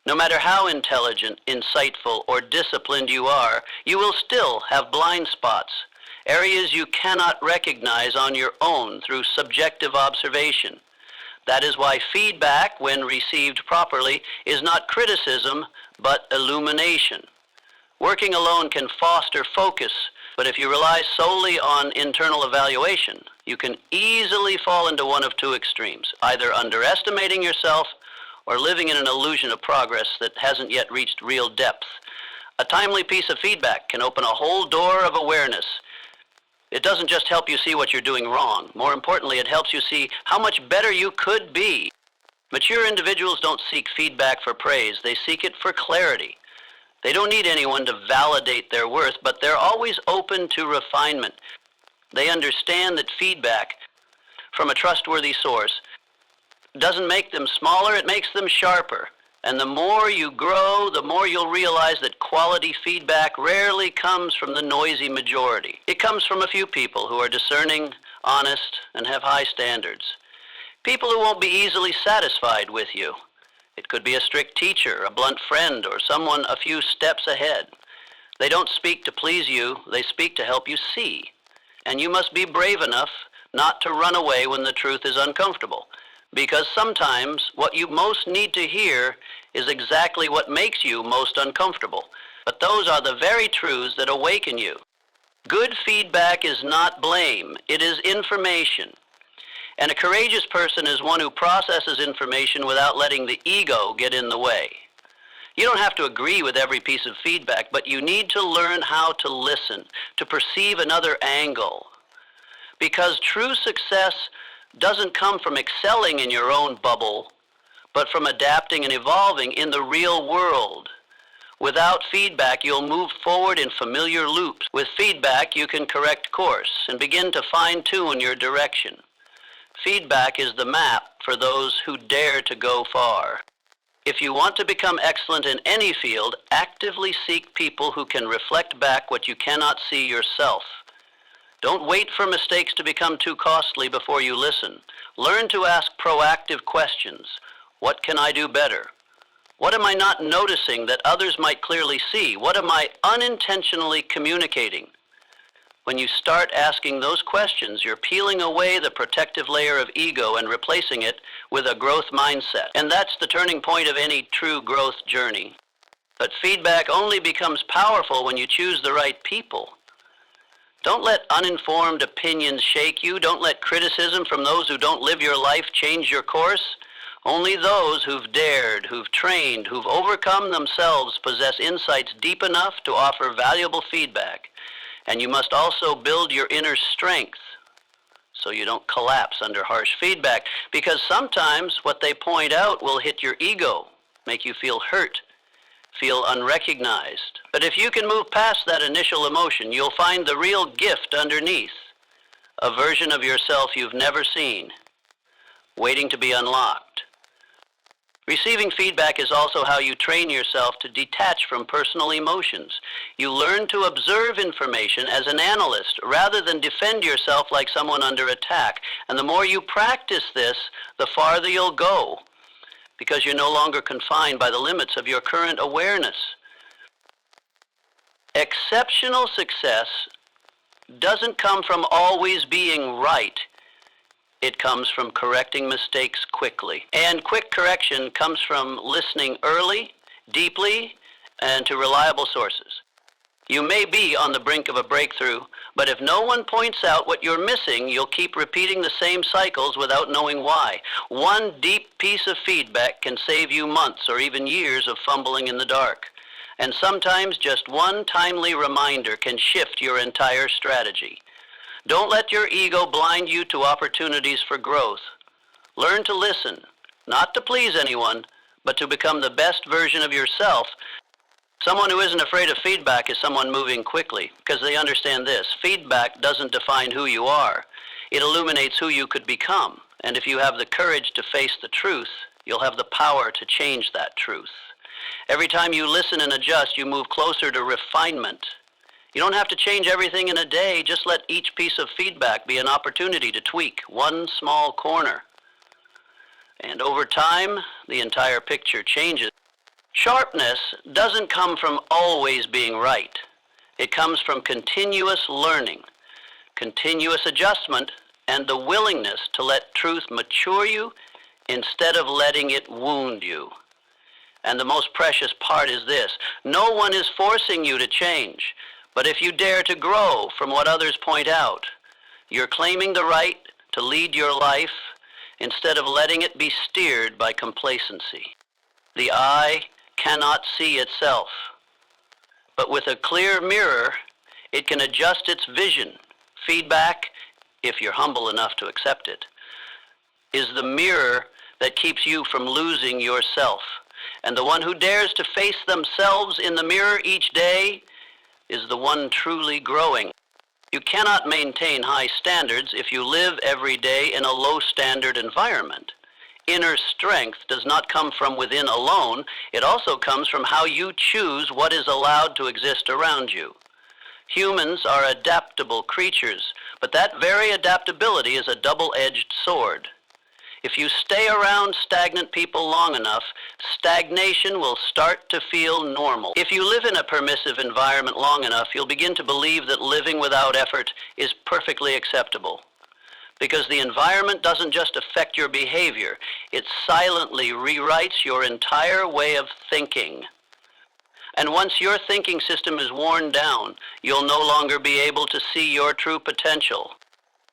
No matter how intelligent, insightful, or disciplined you are, you will still have blind spots, areas you cannot recognize on your own through subjective observation. That is why feedback, when received properly, is not criticism, but illumination. Working alone can foster focus, but if you rely solely on internal evaluation, you can easily fall into one of 2 extremes, either underestimating yourself or living in an illusion of progress that hasn't yet reached real depth. A timely piece of feedback can open a whole door of awareness. It doesn't just help you see what you're doing wrong. More importantly, it helps you see how much better you could be. Mature individuals don't seek feedback for praise. They seek it for clarity. They don't need anyone to validate their worth, but they're always open to refinement. They understand that feedback from a trustworthy source doesn't make them smaller, it makes them sharper. And the more you grow, the more you'll realize that quality feedback rarely comes from the noisy majority. It comes from a few people who are discerning, honest, and have high standards. People who won't be easily satisfied with you. It could be a strict teacher, a blunt friend, or someone a few steps ahead. They don't speak to please you, they speak to help you see. And you must be brave enough not to run away when the truth is uncomfortable. Because sometimes what you most need to hear is exactly what makes you most uncomfortable. But those are the very truths that awaken you. Good feedback is not blame, it is information. And a courageous person is one who processes information without letting the ego get in the way. You don't have to agree with every piece of feedback, but you need to learn how to listen, to perceive another angle. Because true success doesn't come from excelling in your own bubble, but from adapting and evolving in the real world. Without feedback, you'll move forward in familiar loops. With feedback, you can correct course and begin to fine-tune your direction. Feedback is the map for those who dare to go far. If you want to become excellent in any field, actively seek people who can reflect back what you cannot see yourself. Don't wait for mistakes to become too costly before you listen. Learn to ask proactive questions. What can I do better? What am I not noticing that others might clearly see? What am I unintentionally communicating? When you start asking those questions, you're peeling away the protective layer of ego and replacing it with a growth mindset. And that's the turning point of any true growth journey. But feedback only becomes powerful when you choose the right people. Don't let uninformed opinions shake you. Don't let criticism from those who don't live your life change your course. Only those who've dared, who've trained, who've overcome themselves possess insights deep enough to offer valuable feedback. And you must also build your inner strength so you don't collapse under harsh feedback, because sometimes what they point out will hit your ego, make you feel hurt, feel unrecognized. But if you can move past that initial emotion, you'll find the real gift underneath, a version of yourself you've never seen, waiting to be unlocked. Receiving feedback is also how you train yourself to detach from personal emotions. You learn to observe information as an analyst rather than defend yourself like someone under attack. And the more you practice this, the farther you'll go, because you're no longer confined by the limits of your current awareness. Exceptional success doesn't come from always being right. It comes from correcting mistakes quickly. And quick correction comes from listening early, deeply, and to reliable sources. You may be on the brink of a breakthrough, but if no one points out what you're missing, you'll keep repeating the same cycles without knowing why. One deep piece of feedback can save you months or even years of fumbling in the dark. And sometimes just one timely reminder can shift your entire strategy. Don't let your ego blind you to opportunities for growth. Learn to listen, not to please anyone, but to become the best version of yourself. Someone who isn't afraid of feedback is someone moving quickly, because they understand this. Feedback doesn't define who you are. It illuminates who you could become. And if you have the courage to face the truth, you'll have the power to change that truth. Every time you listen and adjust, you move closer to refinement. You don't have to change everything in a day. Just let each piece of feedback be an opportunity to tweak one small corner. And over time, the entire picture changes. Sharpness doesn't come from always being right. It comes from continuous learning, continuous adjustment, and the willingness to let truth mature you instead of letting it wound you. And the most precious part is this: no one is forcing you to change. But if you dare to grow from what others point out, you're claiming the right to lead your life instead of letting it be steered by complacency. The eye cannot see itself, but with a clear mirror, it can adjust its vision. Feedback, if you're humble enough to accept it, is the mirror that keeps you from losing yourself. And the one who dares to face themselves in the mirror each day is the one truly growing. You cannot maintain high standards if you live every day in a low-standard environment. Inner strength does not come from within alone. It also comes from how you choose what is allowed to exist around you. Humans are adaptable creatures, but that very adaptability is a double-edged sword. If you stay around stagnant people long enough, stagnation will start to feel normal. If you live in a permissive environment long enough, you'll begin to believe that living without effort is perfectly acceptable. Because the environment doesn't just affect your behavior, it silently rewrites your entire way of thinking. And once your thinking system is worn down, you'll no longer be able to see your true potential.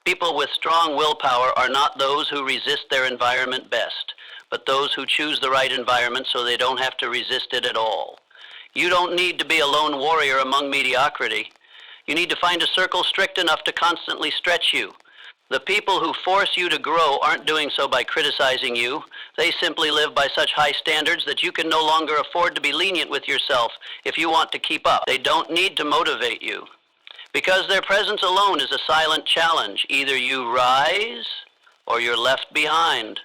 People with strong willpower are not those who resist their environment best, but those who choose the right environment so they don't have to resist it at all. You don't need to be a lone warrior among mediocrity. You need to find a circle strict enough to constantly stretch you. The people who force you to grow aren't doing so by criticizing you. They simply live by such high standards that you can no longer afford to be lenient with yourself if you want to keep up. They don't need to motivate you. Because their presence alone is a silent challenge. Either you rise or you're left behind.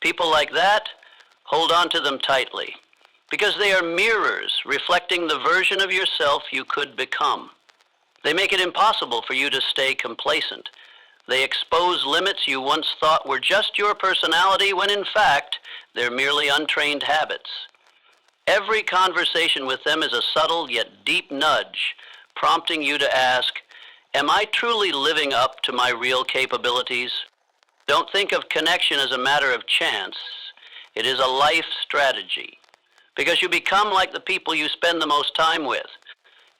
People like that, hold on to them tightly, because they are mirrors reflecting the version of yourself you could become. They make it impossible for you to stay complacent. They expose limits you once thought were just your personality when in fact they're merely untrained habits. Every conversation with them is a subtle yet deep nudge, prompting you to ask, am I truly living up to my real capabilities? Don't think of connection as a matter of chance. It is a life strategy, because you become like the people you spend the most time with.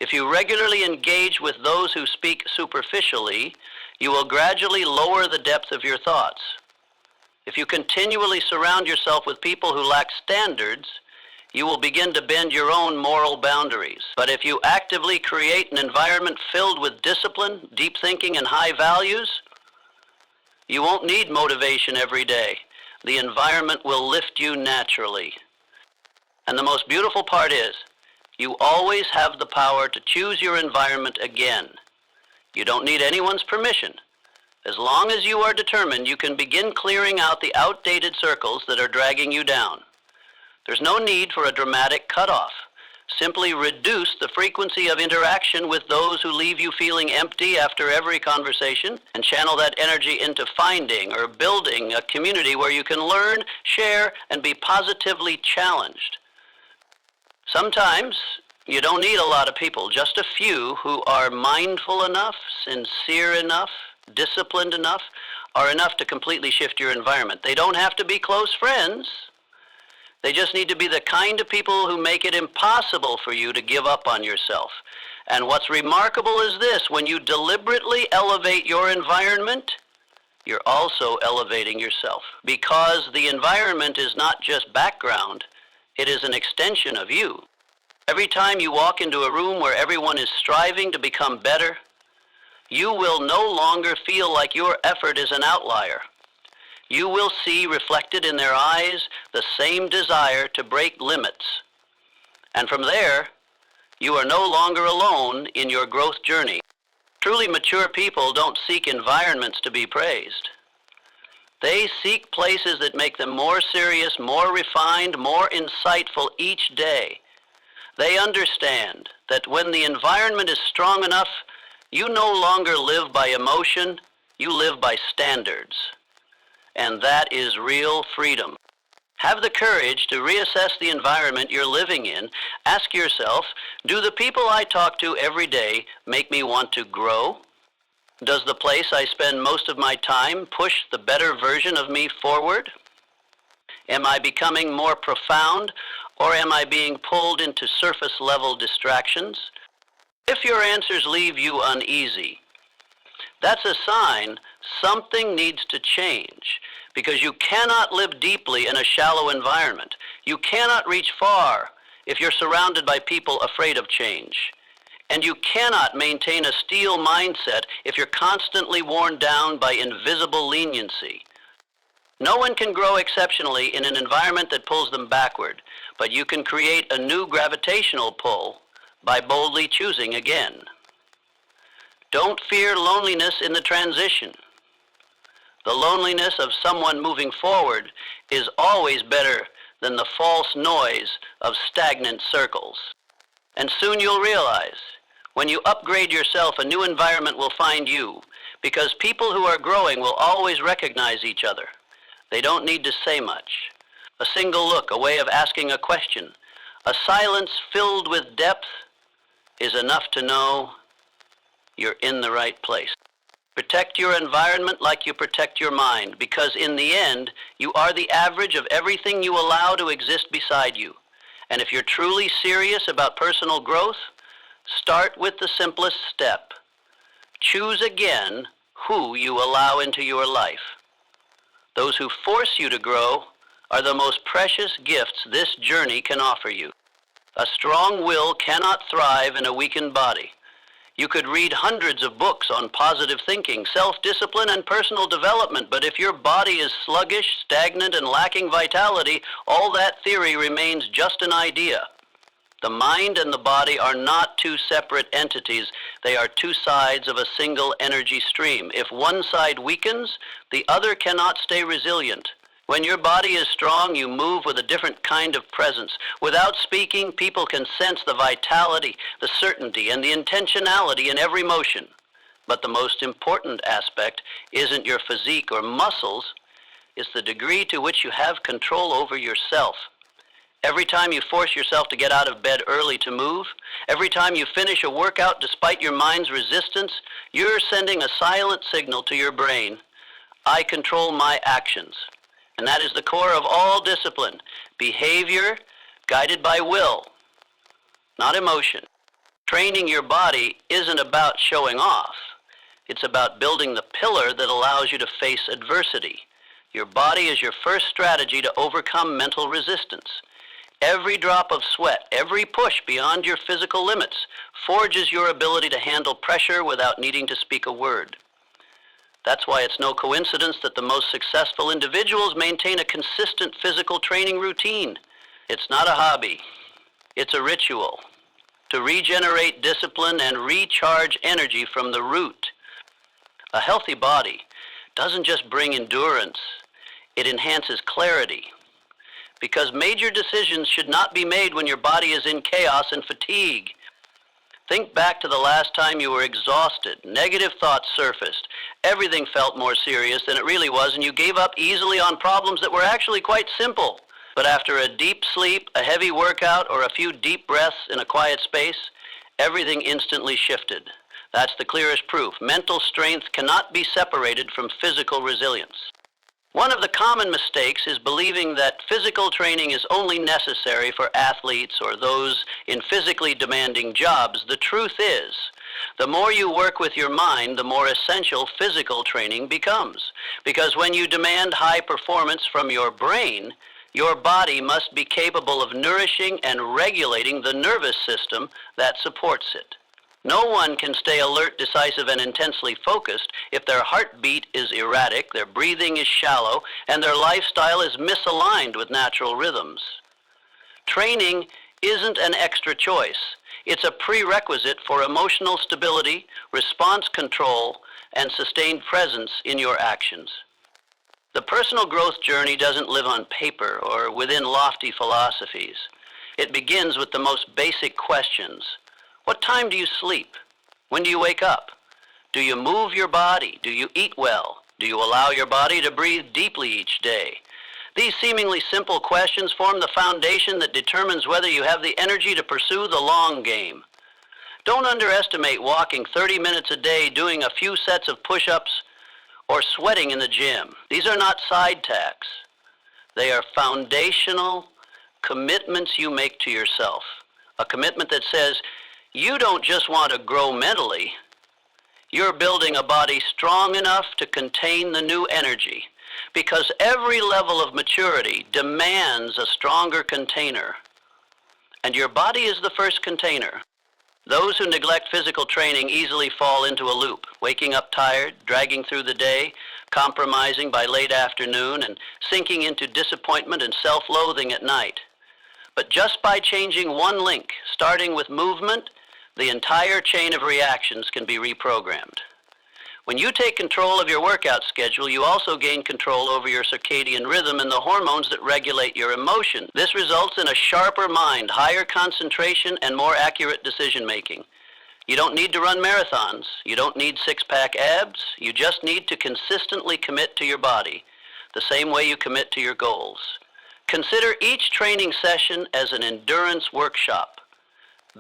If you regularly engage with those who speak superficially, you will gradually lower the depth of your thoughts. If you continually surround yourself with people who lack standards, you will begin to bend your own moral boundaries. But if you actively create an environment filled with discipline, deep thinking, and high values, you won't need motivation every day. The environment will lift you naturally. And the most beautiful part is, you always have the power to choose your environment again. You don't need anyone's permission. As long as you are determined, you can begin clearing out the outdated circles that are dragging you down. There's no need for a dramatic cutoff. Simply reduce the frequency of interaction with those who leave you feeling empty after every conversation, and channel that energy into finding or building a community where you can learn, share, and be positively challenged. Sometimes you don't need a lot of people, just a few who are mindful enough, sincere enough, disciplined enough, are enough to completely shift your environment. They don't have to be close friends. They just need to be the kind of people who make it impossible for you to give up on yourself. And what's remarkable is this: when you deliberately elevate your environment, you're also elevating yourself. Because the environment is not just background, it is an extension of you. Every time you walk into a room where everyone is striving to become better, you will no longer feel like your effort is an outlier. You will see reflected in their eyes the same desire to break limits. And from there, you are no longer alone in your growth journey. Truly mature people don't seek environments to be praised. They seek places that make them more serious, more refined, more insightful each day. They understand that when the environment is strong enough, you no longer live by emotion, you live by standards. And that is real freedom. Have the courage to reassess the environment you're living in. Ask yourself, do the people I talk to every day make me want to grow? Does the place I spend most of my time push the better version of me forward? Am I becoming more profound, or am I being pulled into surface-level distractions? If your answers leave you uneasy, that's a sign something needs to change, because you cannot live deeply in a shallow environment. You cannot reach far if you're surrounded by people afraid of change. And you cannot maintain a steel mindset if you're constantly worn down by invisible leniency. No one can grow exceptionally in an environment that pulls them backward, but you can create a new gravitational pull by boldly choosing again. Don't fear loneliness in the transition. The loneliness of someone moving forward is always better than the false noise of stagnant circles. And soon you'll realize, when you upgrade yourself, a new environment will find you, because people who are growing will always recognize each other. They don't need to say much. A single look, a way of asking a question, a silence filled with depth is enough to know you're in the right place. Protect your environment like you protect your mind, because in the end, you are the average of everything you allow to exist beside you. And if you're truly serious about personal growth, start with the simplest step. Choose again who you allow into your life. Those who force you to grow are the most precious gifts this journey can offer you. A strong will cannot thrive in a weakened body. You could read hundreds of books on positive thinking, self-discipline, and personal development, but if your body is sluggish, stagnant, and lacking vitality, all that theory remains just an idea. The mind and the body are not two separate entities. They are two sides of a single energy stream. If one side weakens, the other cannot stay resilient. When your body is strong, you move with a different kind of presence. Without speaking, people can sense the vitality, the certainty, and the intentionality in every motion. But the most important aspect isn't your physique or muscles, it's the degree to which you have control over yourself. Every time you force yourself to get out of bed early to move, every time you finish a workout despite your mind's resistance, you're sending a silent signal to your brain, I control my actions. And that is the core of all discipline, behavior guided by will, not emotion. Training your body isn't about showing off. It's about building the pillar that allows you to face adversity. Your body is your first strategy to overcome mental resistance. Every drop of sweat, every push beyond your physical limits forges your ability to handle pressure without needing to speak a word. That's why it's no coincidence that the most successful individuals maintain a consistent physical training routine. It's not a hobby, it's a ritual to regenerate discipline and recharge energy from the root. A healthy body doesn't just bring endurance, it enhances clarity. Because major decisions should not be made when your body is in chaos and fatigue. Think back to the last time you were exhausted, negative thoughts surfaced, everything felt more serious than it really was, and you gave up easily on problems that were actually quite simple. But after a deep sleep, a heavy workout, or a few deep breaths in a quiet space, everything instantly shifted. That's the clearest proof. Mental strength cannot be separated from physical resilience. One of the common mistakes is believing that physical training is only necessary for athletes or those in physically demanding jobs. The truth is, the more you work with your mind, the more essential physical training becomes. Because when you demand high performance from your brain, your body must be capable of nourishing and regulating the nervous system that supports it. No one can stay alert, decisive, and intensely focused if their heartbeat is erratic, their breathing is shallow, and their lifestyle is misaligned with natural rhythms. Training isn't an extra choice. It's a prerequisite for emotional stability, response control, and sustained presence in your actions. The personal growth journey doesn't live on paper or within lofty philosophies. It begins with the most basic questions. What time do you sleep? When do you wake up? Do you move your body? Do you eat well? Do you allow your body to breathe deeply each day? These seemingly simple questions form the foundation that determines whether you have the energy to pursue the long game. Don't underestimate walking 30 minutes a day, doing a few sets of push-ups, or sweating in the gym. These are not side tacks. They are foundational commitments you make to yourself. A commitment that says, you don't just want to grow mentally, you're building a body strong enough to contain the new energy, because every level of maturity demands a stronger container, and your body is the first container. Those who neglect physical training easily fall into a loop, waking up tired, dragging through the day, compromising by late afternoon, and sinking into disappointment and self-loathing at night. But just by changing one link, starting with movement, the entire chain of reactions can be reprogrammed. When you take control of your workout schedule, you also gain control over your circadian rhythm and the hormones that regulate your emotion. This results in a sharper mind, higher concentration, and more accurate decision-making. You don't need to run marathons. You don't need six-pack abs. You just need to consistently commit to your body. the same way you commit to your goals. Consider each training session as an endurance workshop.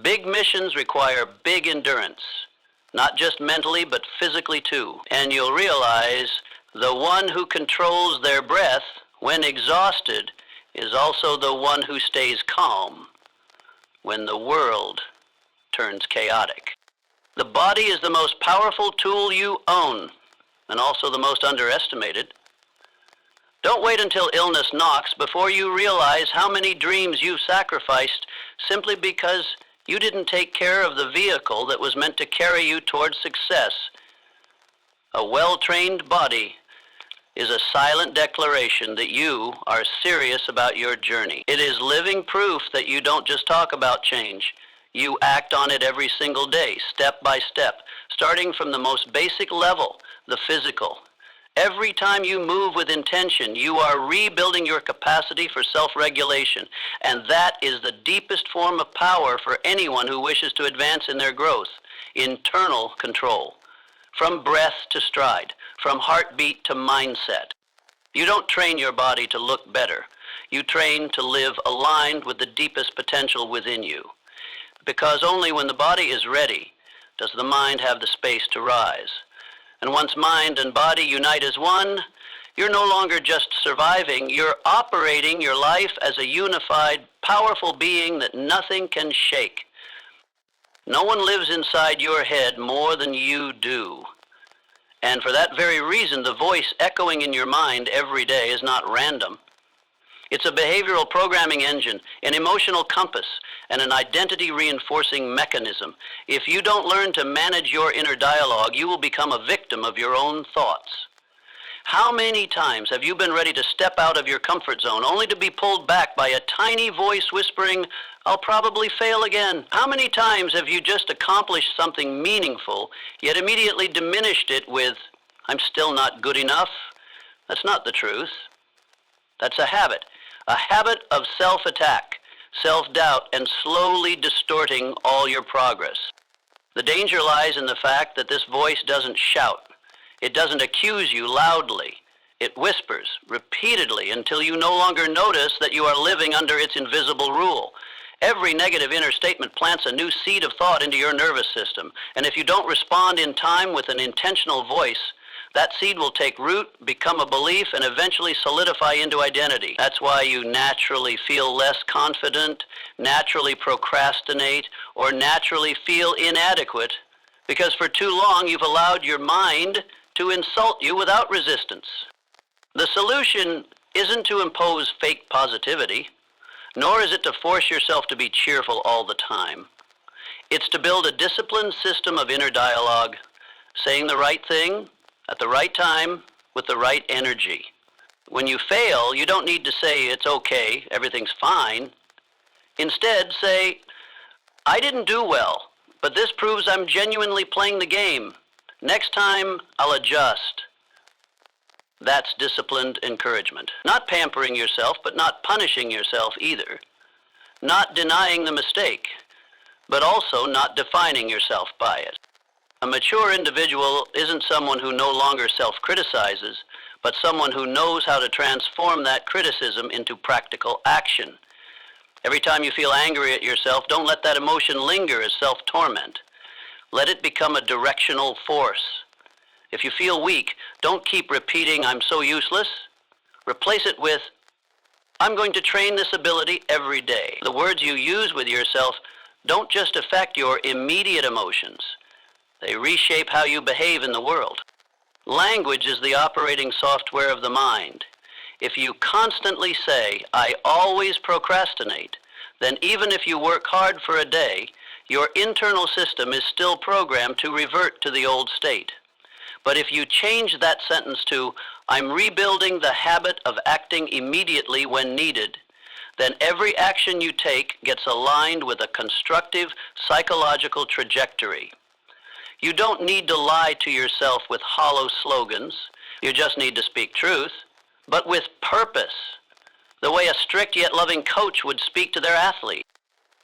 Big missions require big endurance, not just mentally, but physically too. And you'll realize the one who controls their breath when exhausted is also the one who stays calm when the world turns chaotic. The body is the most powerful tool you own, and also the most underestimated. Don't wait until illness knocks before you realize how many dreams you've sacrificed simply because you didn't take care of the vehicle that was meant to carry you towards success. A well-trained body is a silent declaration that you are serious about your journey. It is living proof that you don't just talk about change. You act on it every single day, step by step, starting from the most basic level, the physical. Every time you move with intention, you are rebuilding your capacity for self-regulation, and that is the deepest form of power for anyone who wishes to advance in their growth, internal control. From breath to stride, from heartbeat to mindset. You don't train your body to look better. You train to live aligned with the deepest potential within you. Because only when the body is ready does the mind have the space to rise. And once mind and body unite as one, you're no longer just surviving, you're operating your life as a unified, powerful being that nothing can shake. No one lives inside your head more than you do. And for that very reason, the voice echoing in your mind every day is not random. It's a behavioral programming engine, an emotional compass, and an identity-reinforcing mechanism. If you don't learn to manage your inner dialogue, you will become a victim of your own thoughts. How many times have you been ready to step out of your comfort zone only to be pulled back by a tiny voice whispering, "I'll probably fail again"? How many times have you just accomplished something meaningful, yet immediately diminished it with, "I'm still not good enough"? That's not the truth. That's a habit of self-attack, self-doubt, and slowly distorting all your progress. The danger lies in the fact that this voice doesn't shout. It doesn't accuse you loudly. It whispers repeatedly until you no longer notice that you are living under its invisible rule. Every negative inner statement plants a new seed of thought into your nervous system, and if you don't respond in time with an intentional voice, that seed will take root, become a belief, and eventually solidify into identity. That's why you naturally feel less confident, naturally procrastinate, or naturally feel inadequate, because for too long you've allowed your mind to insult you without resistance. The solution isn't to impose fake positivity, nor is it to force yourself to be cheerful all the time. It's to build a disciplined system of inner dialogue, saying the right thing at the right time with the right energy. When you fail, you don't need to say, "It's okay, everything's fine." Instead, say, "I didn't do well, but this proves I'm genuinely playing the game. Next time, I'll adjust." That's disciplined encouragement. Not pampering yourself, but not punishing yourself either. Not denying the mistake, but also not defining yourself by it. A mature individual isn't someone who no longer self-criticizes, but someone who knows how to transform that criticism into practical action. Every time you feel angry at yourself, don't let that emotion linger as self-torment. Let it become a directional force. If you feel weak, don't keep repeating, "I'm so useless." Replace it with, "I'm going to train this ability every day." The words you use with yourself don't just affect your immediate emotions. They reshape how you behave in the world. Language is the operating software of the mind. If you constantly say, "I always procrastinate," then even if you work hard for a day, your internal system is still programmed to revert to the old state. But if you change that sentence to, "I'm rebuilding the habit of acting immediately when needed," then every action you take gets aligned with a constructive psychological trajectory. You don't need to lie to yourself with hollow slogans. You just need to speak truth, but with purpose, the way a strict yet loving coach would speak to their athlete.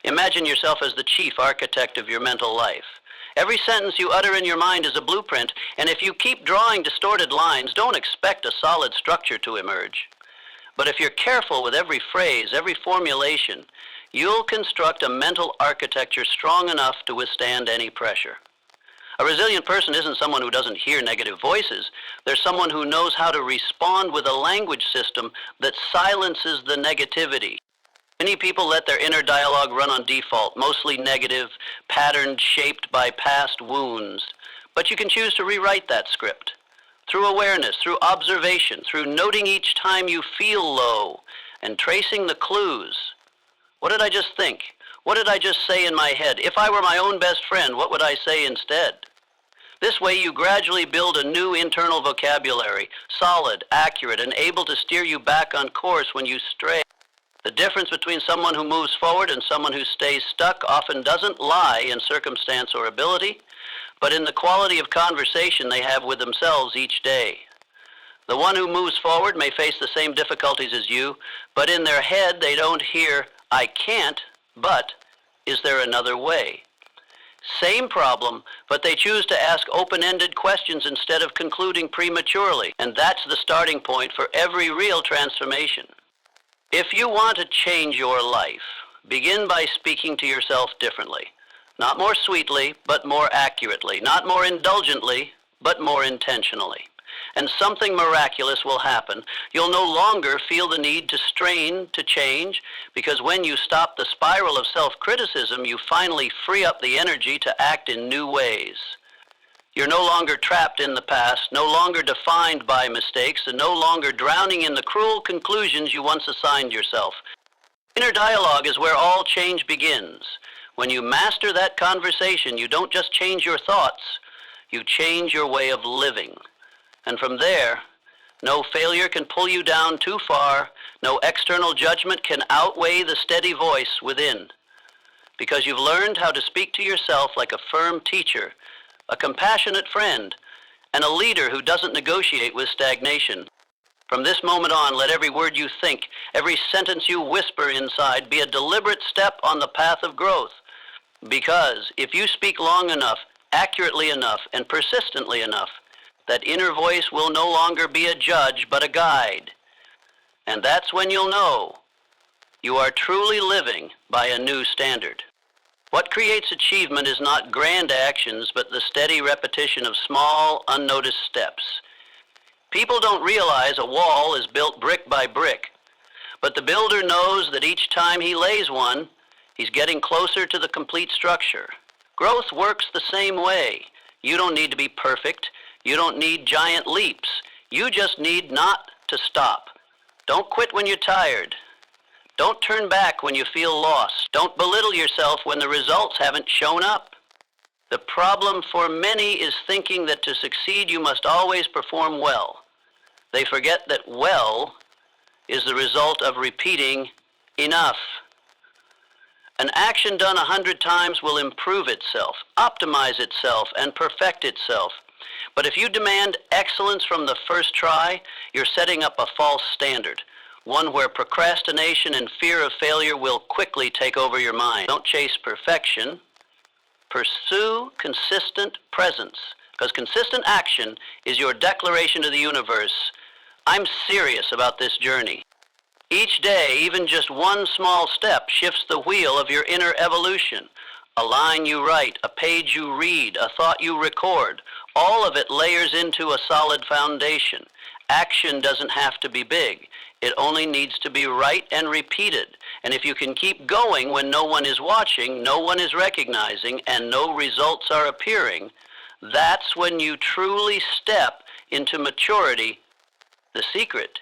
Imagine yourself as the chief architect of your mental life. Every sentence you utter in your mind is a blueprint, and if you keep drawing distorted lines, don't expect a solid structure to emerge. But if you're careful with every phrase, every formulation, you'll construct a mental architecture strong enough to withstand any pressure. A resilient person isn't someone who doesn't hear negative voices. They're someone who knows how to respond with a language system that silences the negativity. Many people let their inner dialogue run on default, mostly negative, patterned, shaped by past wounds. But you can choose to rewrite that script. Through awareness, through observation, through noting each time you feel low, and tracing the clues. What did I just think? What did I just say in my head? If I were my own best friend, what would I say instead? This way you gradually build a new internal vocabulary, solid, accurate, and able to steer you back on course when you stray. The difference between someone who moves forward and someone who stays stuck often doesn't lie in circumstance or ability, but in the quality of conversation they have with themselves each day. The one who moves forward may face the same difficulties as you, but in their head they don't hear, "I can't," but, "Is there another way?" Same problem, but they choose to ask open-ended questions instead of concluding prematurely, and that's the starting point for every real transformation. If you want to change your life, begin by speaking to yourself differently. Not more sweetly, but more accurately. Not more indulgently, but more intentionally. And something miraculous will happen. You'll no longer feel the need to strain to change, because when you stop the spiral of self-criticism, you finally free up the energy to act in new ways. You're no longer trapped in the past, no longer defined by mistakes, and no longer drowning in the cruel conclusions you once assigned yourself. Inner dialogue is where all change begins. When you master that conversation, you don't just change your thoughts, you change your way of living. And from there, no failure can pull you down too far, no external judgment can outweigh the steady voice within. Because you've learned how to speak to yourself like a firm teacher, a compassionate friend, and a leader who doesn't negotiate with stagnation. From this moment on, let every word you think, every sentence you whisper inside be a deliberate step on the path of growth. Because if you speak long enough, accurately enough, and persistently enough, that inner voice will no longer be a judge, but a guide. And that's when you'll know you are truly living by a new standard. What creates achievement is not grand actions, but the steady repetition of small, unnoticed steps. People don't realize a wall is built brick by brick, but the builder knows that each time he lays one, he's getting closer to the complete structure. Growth works the same way. You don't need to be perfect. You don't need giant leaps. You just need not to stop. Don't quit when you're tired. Don't turn back when you feel lost. Don't belittle yourself when the results haven't shown up. The problem for many is thinking that to succeed you must always perform well. They forget that well is the result of repeating enough. An action done 100 times will improve itself, optimize itself, and perfect itself. But if you demand excellence from the first try, you're setting up a false standard, one where procrastination and fear of failure will quickly take over your mind. Don't chase perfection. Pursue consistent presence, because consistent action is your declaration to the universe, I'm serious about this journey. Each day, even just one small step shifts the wheel of your inner evolution. A line you write, a page you read, a thought you record, all of it layers into a solid foundation. Action doesn't have to be big. It only needs to be right and repeated. And if you can keep going when no one is watching, no one is recognizing, and no results are appearing, that's when you truly step into maturity. The secret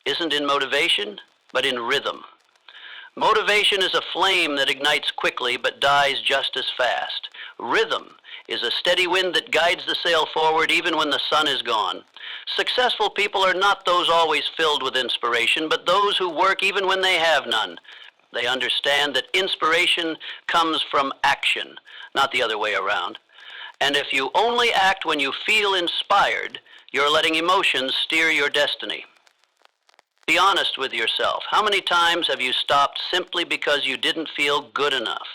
isn't in motivation, but in rhythm. Motivation is a flame that ignites quickly but dies just as fast. Rhythm is a steady wind that guides the sail forward even when the sun is gone. Successful people are not those always filled with inspiration, but those who work even when they have none. They understand that inspiration comes from action, not the other way around. And if you only act when you feel inspired, you're letting emotions steer your destiny. Be honest with yourself. How many times have you stopped simply because you didn't feel good enough?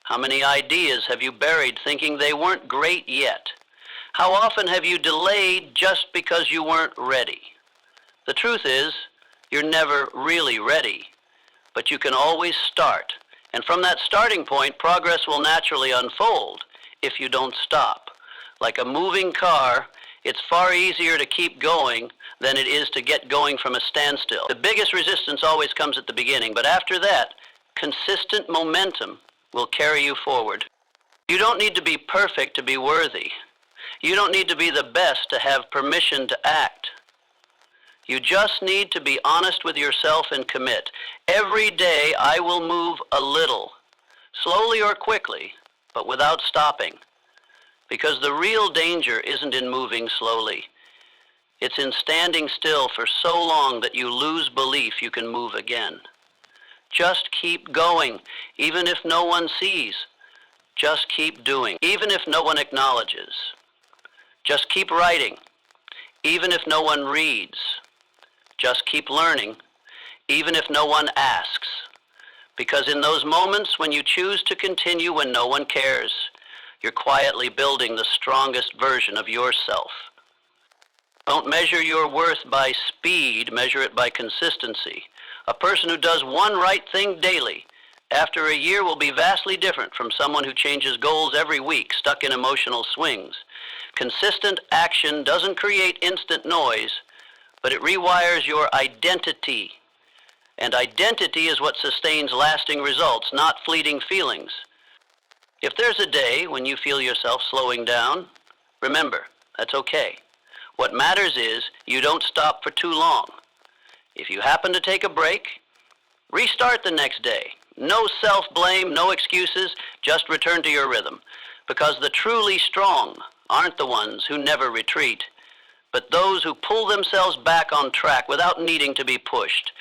How many ideas have you buried thinking they weren't great yet? How often have you delayed just because you weren't ready? The truth is, you're never really ready, but you can always start. And from that starting point, progress will naturally unfold if you don't stop. Like a moving car, it's far easier to keep going than it is to get going from a standstill. The biggest resistance always comes at the beginning, but after that, consistent momentum will carry you forward. You don't need to be perfect to be worthy. You don't need to be the best to have permission to act. You just need to be honest with yourself and commit. Every day I will move a little, slowly or quickly, but without stopping. Because the real danger isn't in moving slowly. It's in standing still for so long that you lose belief you can move again. Just keep going, even if no one sees. Just keep doing, even if no one acknowledges. Just keep writing, even if no one reads. Just keep learning, even if no one asks. Because in those moments when you choose to continue when no one cares, you're quietly building the strongest version of yourself. Don't measure your worth by speed, measure it by consistency. A person who does one right thing daily, after a year will be vastly different from someone who changes goals every week, stuck in emotional swings. Consistent action doesn't create instant noise, but it rewires your identity. And identity is what sustains lasting results, not fleeting feelings. If there's a day when you feel yourself slowing down, remember, that's okay. What matters is you don't stop for too long. If you happen to take a break, restart the next day. No self-blame, no excuses, just return to your rhythm. Because the truly strong aren't the ones who never retreat, but those who pull themselves back on track without needing to be pushed.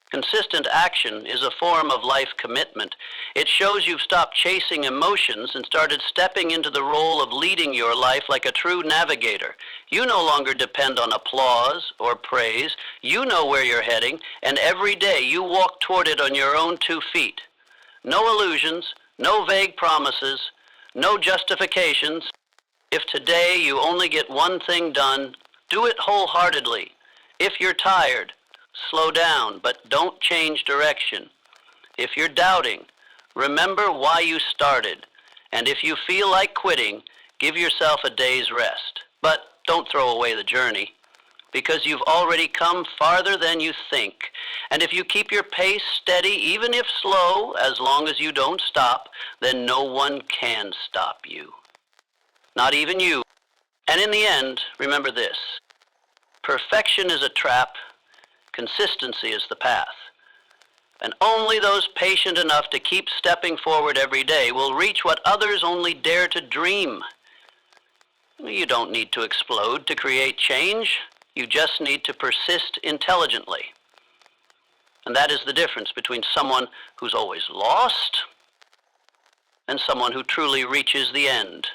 Consistent action is a form of life commitment. It shows you've stopped chasing emotions and started stepping into the role of leading your life like a true navigator. You no longer depend on applause or praise. You know where you're heading, and every day you walk toward it on your own 2 feet. No illusions, no vague promises, no justifications. If today you only get one thing done, do it wholeheartedly. If you're tired, slow down, but don't change direction. If you're doubting, remember why you started. And if you feel like quitting, give yourself a day's rest. But don't throw away the journey, because you've already come farther than you think. And if you keep your pace steady, even if slow, as long as you don't stop, then no one can stop you. Not even you. And in the end, remember this: perfection is a trap, consistency is the path. And only those patient enough to keep stepping forward every day will reach what others only dare to dream. You don't need to explode to create change. You just need to persist intelligently. And that is the difference between someone who's always lost and someone who truly reaches the end.